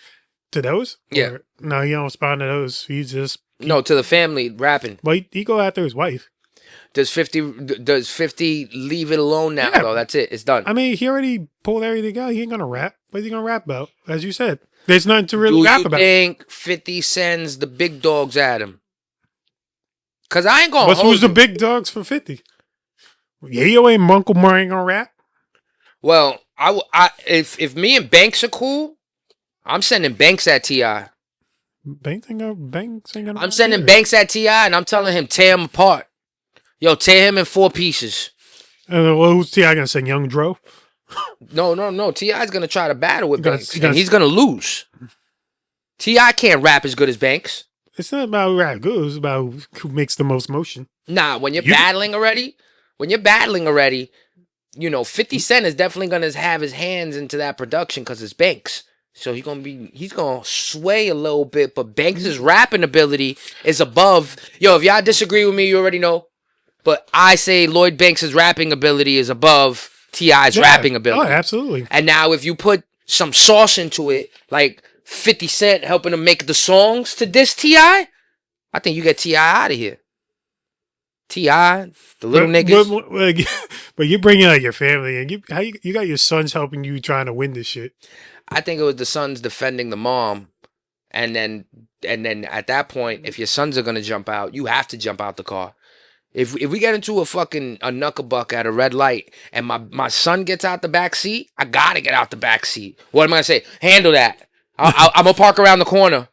To those? Yeah. Or, no, he don't respond to those. He just... No, to the family rapping. Well, he go after his wife. Does 50 leave it alone now, though? That's it. It's done. I mean, he already pulled everything out. He ain't gonna rap. What's he gonna rap about? As you said. There's nothing to really rap about. Do you think 50 sends the big dogs at him? Because I ain't gonna Who's the big dogs for 50? Yayo and Uncle Mar ain't gonna rap? Well, if me and Banks are cool, I'm sending Banks at T.I. Banks ain't gonna I'm sending Banks at T.I. and I'm telling him, tear him apart. Yo, tear him in 4 pieces. Well, who's T.I. gonna send? Young Dro? No. T.I.'s gonna try to battle with Banks, and he's gonna lose. T.I. can't rap as good as Banks. It's not about rap good. It's about who makes the most motion. Nah, when you're battling already, you know, 50 Cent is definitely gonna have his hands into that production because it's Banks. So he's gonna sway a little bit, but Banks' rapping ability is above. Yo, if y'all disagree with me, you already know. But I say Lloyd Banks' rapping ability is above T.I.'s rapping ability. Oh, absolutely. And now if you put some sauce into it, like 50 Cent helping him make the songs to diss T.I., I think you get T.I. out of here. T.I., the little niggas. But you're bringing out your family, and you got your sons helping you trying to win this shit. I think it was the sons defending the mom. And then at that point, if your sons are gonna jump out, you have to jump out the car. If we get into a knucklebuck at a red light and my son gets out the back seat, I gotta get out the back seat. What am I gonna say? Handle that. I'm gonna park around the corner.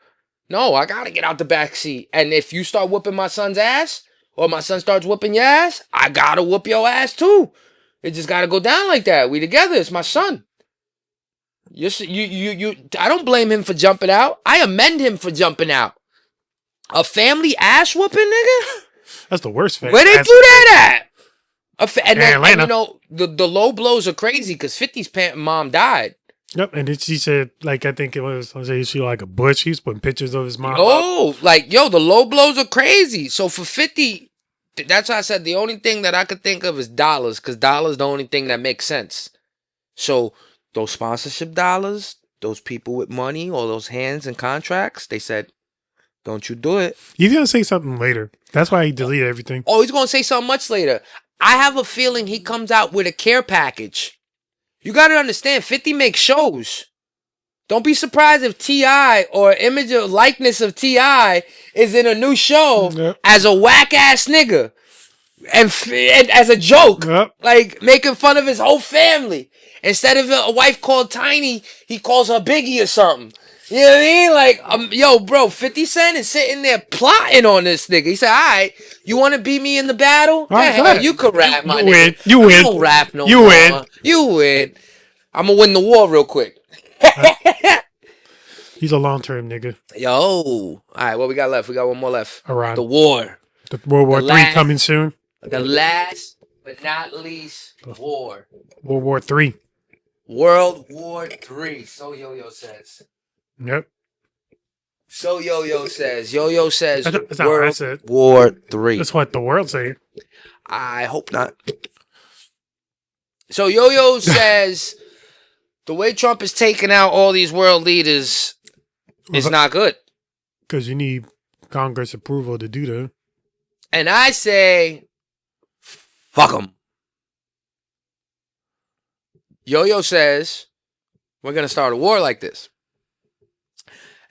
No, I gotta get out the back seat. And if you start whooping my son's ass, or my son starts whooping your ass, I gotta whoop your ass too. It just gotta go down like that. We together. It's my son. I don't blame him for jumping out. I amend him for jumping out. A family ass whooping, nigga? That's the worst thing. Where they do that at? And Atlanta. You know, the low blows are crazy because 50's mom died. Yep, and then she said, like, I think it was, she like a butch. He's putting pictures of his mom. Oh, like, yo, the low blows are crazy. So for 50, that's why I said the only thing that I could think of is dollars, because dollars the only thing that makes sense. So those sponsorship dollars, those people with money, all those hands and contracts, they said, don't you do it. He's going to say something later. That's why he deleted everything. Oh, he's going to say something much later. I have a feeling he comes out with a care package. You got to understand, 50 makes shows. Don't be surprised if T.I. or image or likeness of T.I. is in a new show as a whack-ass nigga. And as a joke. Like, making fun of his whole family. Instead of a wife called Tiny, he calls her Biggie or something. You know what I mean? Like, yo, bro, 50 Cent is sitting there plotting on this nigga. He said, all right, you want to beat me in the battle? Yeah, you could rap, my nigga. You win. I don't rap no more. You win. You win. I'm going to win the war real quick. He's a long-term nigga. Yo. All right, what we got left? We got one more left. Around. The war. The World War III coming soon. The last but not least war. World War III. World War III. So Yo-Yo says. Yep. So Yo-Yo says. Yo-Yo says that's not what I said. War III. That's what the world's saying. I hope not. So Yo-Yo says the way Trump is taking out all these world leaders is not good. Because you need Congress approval to do that. And I say, fuck them. Yo-Yo says, we're going to start a war like this.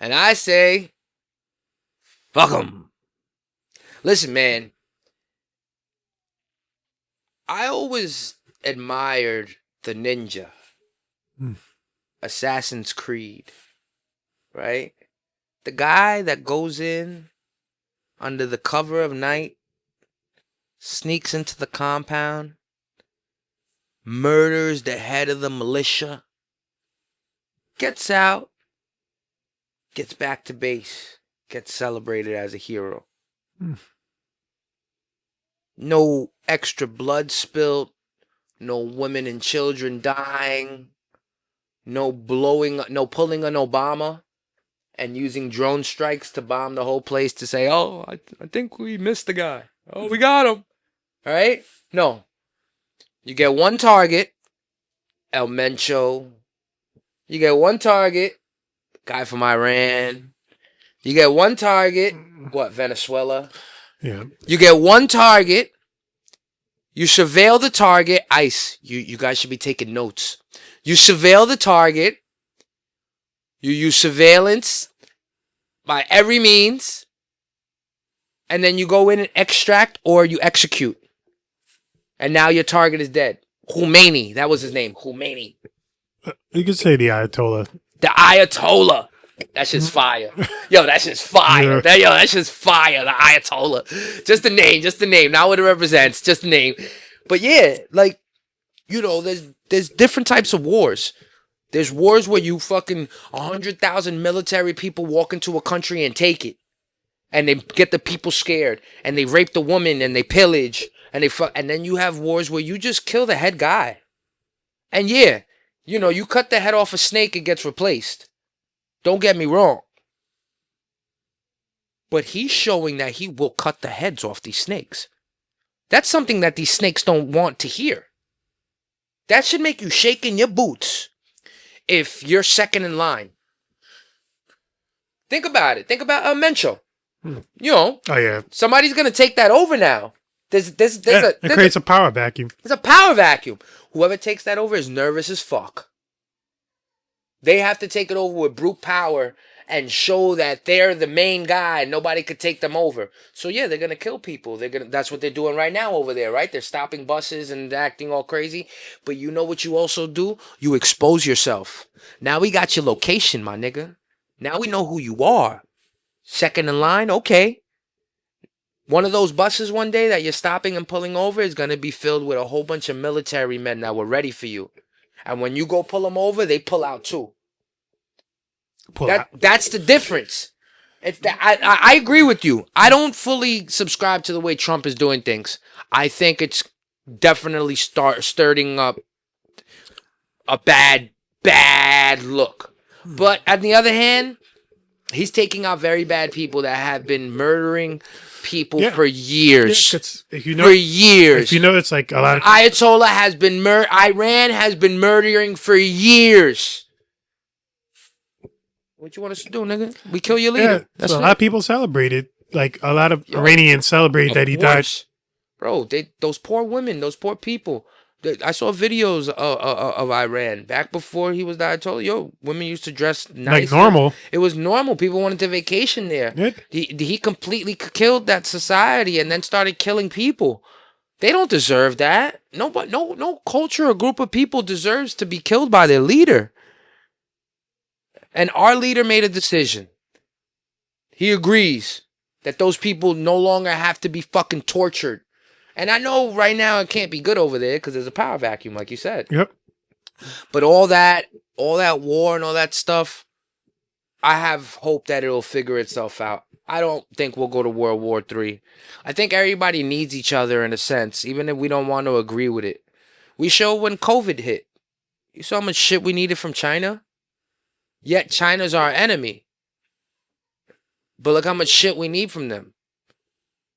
And I say, fuck them. Listen, man. I always admired the ninja. Assassin's Creed. Right? The guy that goes in under the cover of night, sneaks into the compound, murders the head of the militia, gets out, gets back to base, gets celebrated as a hero. No extra blood spilled, no women and children dying, no pulling an Obama and using drone strikes to bomb the whole place to say, oh, I think we missed the guy. Oh, we got him. All right? No. You get one target, El Mencho. You get one target, guy from Iran. You get one target, Venezuela. Yeah. You get one target. You surveil the target. ICE, you guys should be taking notes. You surveil the target. You use surveillance by every means. And then you go in and extract or you execute. And now your target is dead. Khomeini. That was his name. Khomeini. You could say the Ayatollah. The Ayatollah. That's just fire. Yo, that's just fire. Yeah. Yo, that's just fire. The Ayatollah. Just the name. Just the name. Not what it represents. Just the name. But yeah, like, you know, there's different types of wars. There's wars where you fucking 100,000 military people walk into a country and take it. And they get the people scared. And they rape the woman and they pillage. and and then you have wars where you just kill the head guy. And yeah, you know, you cut the head off a snake, it gets replaced. Don't get me wrong. But he's showing that he will cut the heads off these snakes. That's something that these snakes don't want to hear. That should make you shake in your boots if you're second in line. Think about it. Think about Mencho. You know, Oh yeah, somebody's gonna take that over now. it creates a power vacuum. There's a power vacuum. Whoever takes that over is nervous as fuck. They have to take it over with brute power and show that they're the main guy and nobody could take them over. So yeah, they're gonna kill people. That's what they're doing right now over there, right? They're stopping buses and acting all crazy. But you know what you also do? You expose yourself. Now we got your location, my nigga. Now we know who you are. Second in line, okay. One of those buses one day that you're stopping and pulling over is going to be filled with a whole bunch of military men that were ready for you. And when you go pull them over, they pull out too. That's the difference. I agree with you. I don't fully subscribe to the way Trump is doing things. I think it's definitely stirring up a bad look. But on the other hand, he's taking out very bad people that have been murdering people for years. If you know, for years. If you know, it's like a lot of Ayatollah has been Iran has been murdering for years. What you want us to do, nigga? We kill your leader. Yeah, That's so a lot of people celebrated. Like a lot of Iranians celebrate that he died. Bro, those poor women, those poor people. I saw videos of Iran back before he was the Ayatollah. Yo, women used to dress nice. Like normal. It was normal. People wanted to vacation there. Yeah. He completely killed that society and then started killing people. They don't deserve that. No culture or group of people deserves to be killed by their leader. And our leader made a decision. He agrees that those people no longer have to be fucking tortured. And I know right now it can't be good over there because there's a power vacuum, like you said. Yep. But all that war and all that stuff, I have hope that it'll figure itself out. I don't think we'll go to World War III. I think everybody needs each other in a sense, even if we don't want to agree with it. We showed when COVID hit. You saw how much shit we needed from China? Yet China's our enemy. But look how much shit we need from them.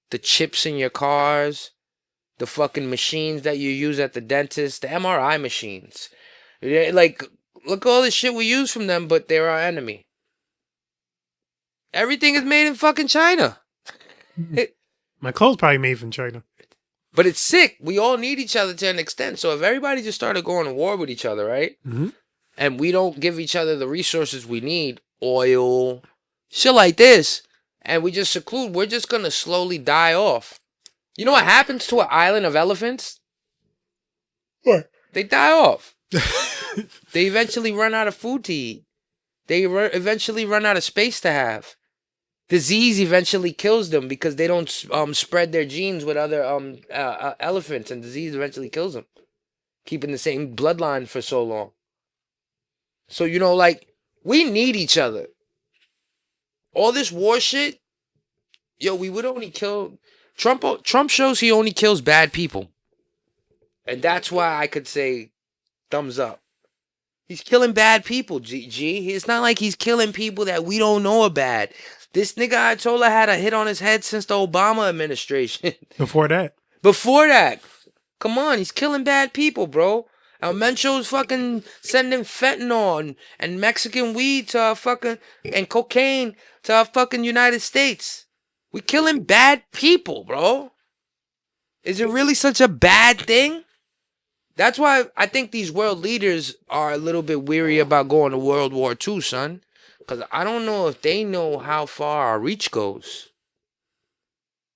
The chips in your cars, the fucking machines that you use at the dentist, the MRI machines. Like, look at all the shit we use from them, but they're our enemy. Everything is made in fucking China. My clothes probably made from China. But it's sick. We all need each other to an extent. So if everybody just started going to war with each other, right? Mm-hmm. And we don't give each other the resources we need, oil, shit like this, and we just seclude, we're just going to slowly die off. You know what happens to an island of elephants? What? They die off. They eventually run out of food to eat. They eventually run out of space to have. Disease eventually kills them because they don't spread their genes with other elephants, and disease eventually kills them, keeping the same bloodline for so long. So, you know, like, we need each other. All this war shit, yo, we would only kill... Trump shows he only kills bad people. And that's why I could say thumbs up. He's killing bad people, G. It's not like he's killing people that we don't know are bad. This nigga Ayatollah had a hit on his head since the Obama administration. Before that. Come on, he's killing bad people, bro. Mencho's fucking sending fentanyl and Mexican weed to and cocaine to fucking United States. We killing bad people, bro. Is it really such a bad thing? That's why I think these world leaders are a little bit weary about going to World War II, son. Because I don't know if they know how far our reach goes.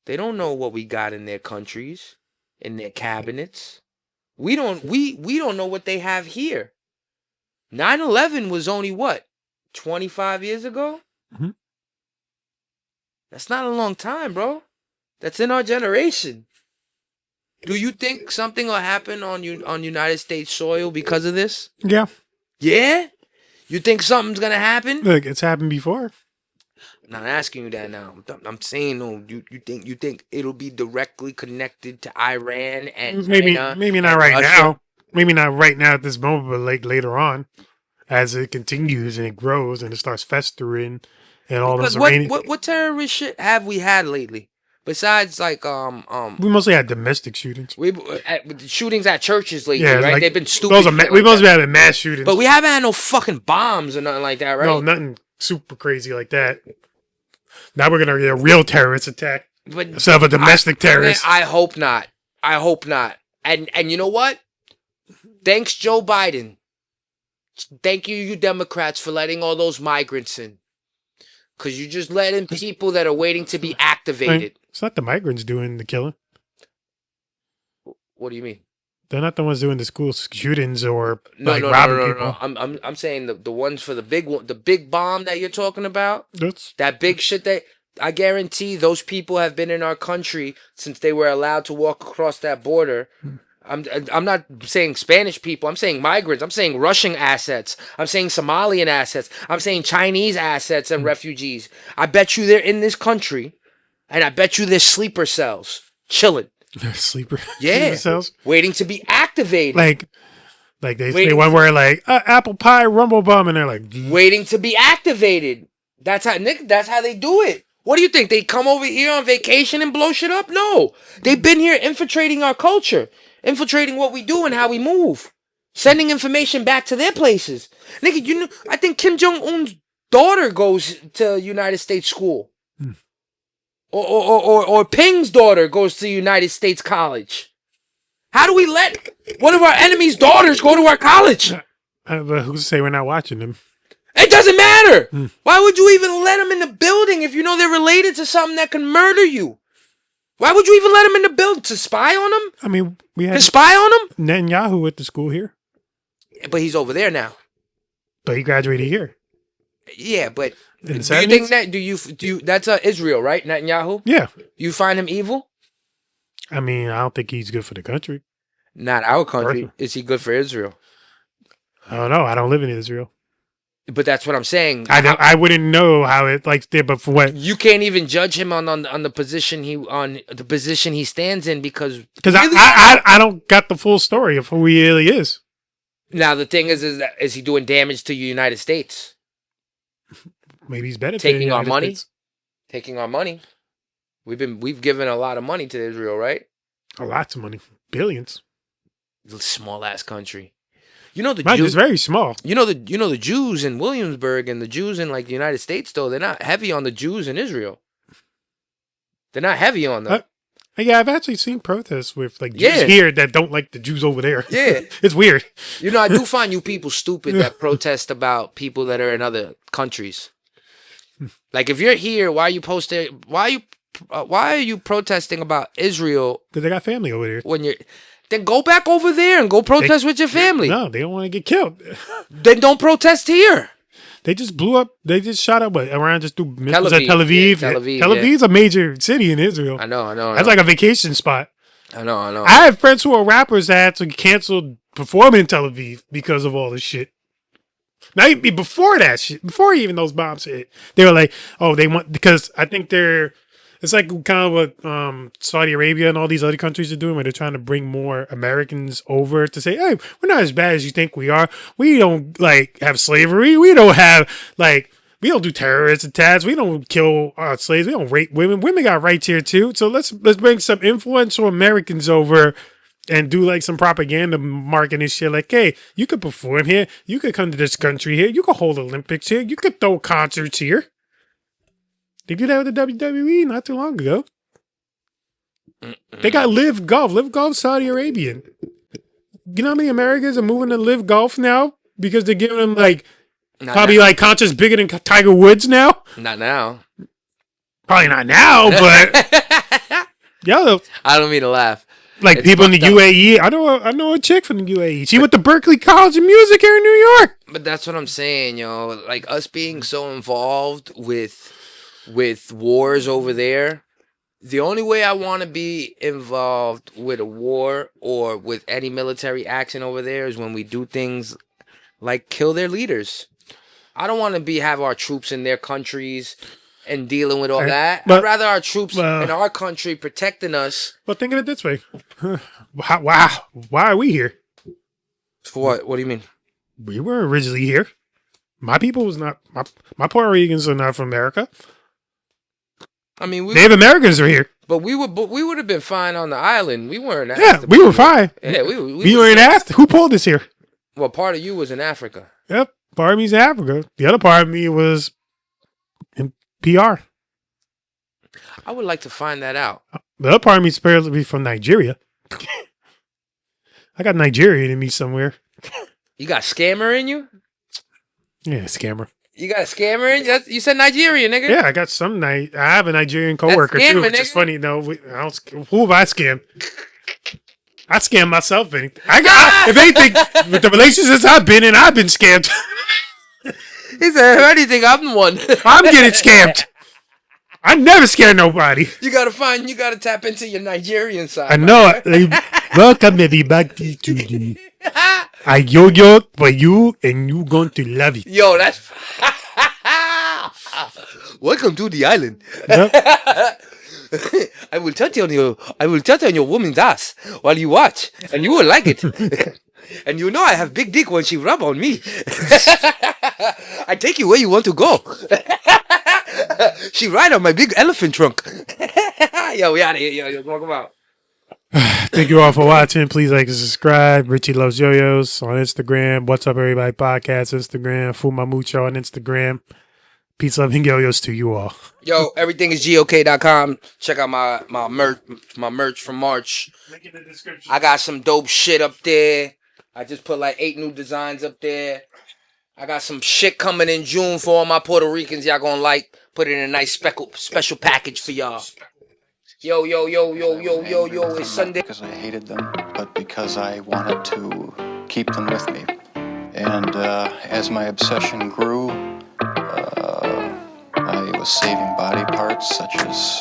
They don't know what we got in their countries, in their cabinets. We don't know what they have here. 9/11 was only what? 25 years ago? Mm-hmm. That's not a long time, bro. That's in our generation. Do you think something will happen on United States soil because of this? Yeah. Yeah? You think something's going to happen? Look, it's happened before. I'm not asking you that now. I'm saying, no, you think it'll be directly connected to Iran and China Maybe not and right Russia? now. Maybe not right now at this moment, but like later on, as it continues and it grows and it starts festering and all Because those Iranian. what terrorist shit have we had lately? Besides like We mostly had domestic shootings. we shootings at churches lately, Yeah, right? like They've been stupid. those are shit we like mostly that. had mass shootings. But we haven't had no fucking bombs or nothing like that, right? No, nothing super crazy like that. Now we're gonna get a real terrorist attack But instead of a domestic terrorist. I hope not. I hope not. And you know what? Thanks, Joe Biden. Thank you, you Democrats, for letting all those migrants in. Because you just let in people that are waiting to be activated. It's not the migrants doing the killing. What do you mean? They're not the ones doing the school shootings or No, robbing people. I'm saying the ones for the big one, the big bomb that you're talking about. That's That big shit that I guarantee those people have been in our country since they were allowed to walk across that border. I'm not saying Spanish people. I'm saying migrants. I'm saying Russian assets. I'm saying Somalian assets. I'm saying Chinese assets and refugees. I bet you they're in this country, and I bet you they're sleeper cells chilling. sleeper. Yeah, sleeper cells. waiting to be activated. Like they say Waiting one word like apple pie rumble bum, and they're like, waiting to be activated. That's how Nick. That's how they do it. What do you think? They come over here on vacation and blow shit up? No, they've been here infiltrating our culture, infiltrating what we do and how we move, sending information back to their places. Nigga, you know, I think Kim Jong Un's daughter goes to United States school, or Ping's daughter goes to United States college. How do we let one of our enemies' daughters go to our college? but who's to say we're not watching them? It doesn't matter. Why would you even let them in the building if you know they're related to something that can murder you? Why would you even let them in the building? To spy on them? I mean, we had To spy on them? Netanyahu at the school here, But he's over there now. but he graduated here. Yeah, but In the do you 70s? think that? Do you? That's Israel, right? Netanyahu. Yeah. You find him evil? I mean, I don't think he's good for the country. Not our country. Perfect. Is he good for Israel? I don't know. I don't live in Israel. But that's what I'm saying. I wouldn't know how it like there, but for what? You can't even judge him on the position he stands in because really- I don't got the full story of who he really is. Now the thing is he doing damage to the United States? Maybe he's better Taking our money. We've given a lot of money to Israel, right? Lots of money, billions. Small ass country. You know the Mine Jews. is very small. You know the Jews in Williamsburg and the Jews in like the United States though, they're not heavy on the Jews in Israel. They're not heavy on them. Yeah, I've actually seen protests with like Jews Yeah. here that don't like the Jews over there. Yeah. It's weird. You know, I do find you people stupid that protest about people that are in other countries. Like if you're here, why are you protesting about Israel Because they got family over there. when you're then go back over there and go protest with your family. No, they don't want to get killed. Then don't protest here. They just blew up. They just shot up around just through missiles at Aviv, Tel Aviv. yeah, Tel Aviv, Tel Aviv's a major city in Israel. I know. That's like a vacation spot. I know. I have friends who are rappers that had to cancel performing in Tel Aviv because of all this shit. Now, before that shit, before even those bombs hit, they were like, oh, they want, because I think it's like kind of what Saudi Arabia and all these other countries are doing, where they're trying to bring more Americans over to say, hey, we're not as bad as you think we are. We don't like have slavery. We don't have like, we don't do terrorist attacks. We don't kill slaves. We don't rape women. Women got rights here too. So let's bring some influential Americans over and do like some propaganda marketing shit. Like, hey, you could perform here. You could come to this country here. You could hold Olympics here. You could throw concerts here. They did that with the WWE not too long ago. They got Live Golf. Live Golf, Saudi Arabian. You know how many Americans are moving to Live Golf now? Because they're giving them like probably like concerts bigger than Tiger Woods now. Not now. Probably not now, but yo, I don't mean to laugh. like It's people in the fucked up. UAE. I know a chick from the UAE. She went to Berkeley College of Music here in New York. But that's what I'm saying, yo. Like us being so involved with wars over there. The only way I want to be involved with a war or with any military action over there is when we do things like kill their leaders. I don't want to have our troops in their countries and dealing with all that. But- I'd rather our troops well- in our country protecting us. But think of it this way. Why are we here? For what? What do you mean? We were originally here. My people was not, my Puerto Ricans are not from America. I mean, Native Americans are here. but we would have been fine on the island. We weren't. Yeah, asked to we be were here. fine. Yeah, We weren't asked. Who pulled us here? Well, part of you was in Africa. Yep. Part of me's in Africa. The other part of me was in PR. I would like to find that out. The other part of me is supposedly from Nigeria. I got Nigerian in me somewhere. You got scammer in you? Yeah, scammer. You got a scammer in you? You said Nigerian, nigga. Yeah, I got some. I have a Nigerian coworker That's too, scamming, which is nigga. funny. No, I don't. Who have I scammed? I scam myself. If anything, with the relationships I've been in, I've been scammed. He said, if anything, I'm the one. I'm getting scammed. I never scare nobody. You gotta tap into your Nigerian side. I know. Welcome everybody to the yo for you, and you going to love it. Yo, that's welcome to the island. Yep. I will touch on your woman's ass while you watch, and you will like it. And you know I have big dick when she rub on me. I take you where you want to go. She ride on my big elephant trunk. Yo, we out of here. Yo, talk about. Thank you all for watching. Please like and subscribe. Richie Loves Yo-Yos on Instagram. What's Up Everybody Podcast Instagram. Fuma Mucho on Instagram. Peace, love, and yo-yos to you all. Yo, everything is GOK.com. Check out my merch from March. Link in the description. I got some dope shit up there. I just put like 8 new designs up there. I got some shit coming in June for all my Puerto Ricans. Y'all gonna like. Put it in a nice special package for y'all. Yo, it's Sunday. Because I hated them, but because I wanted to keep them with me. And as my obsession grew, I was saving body parts such as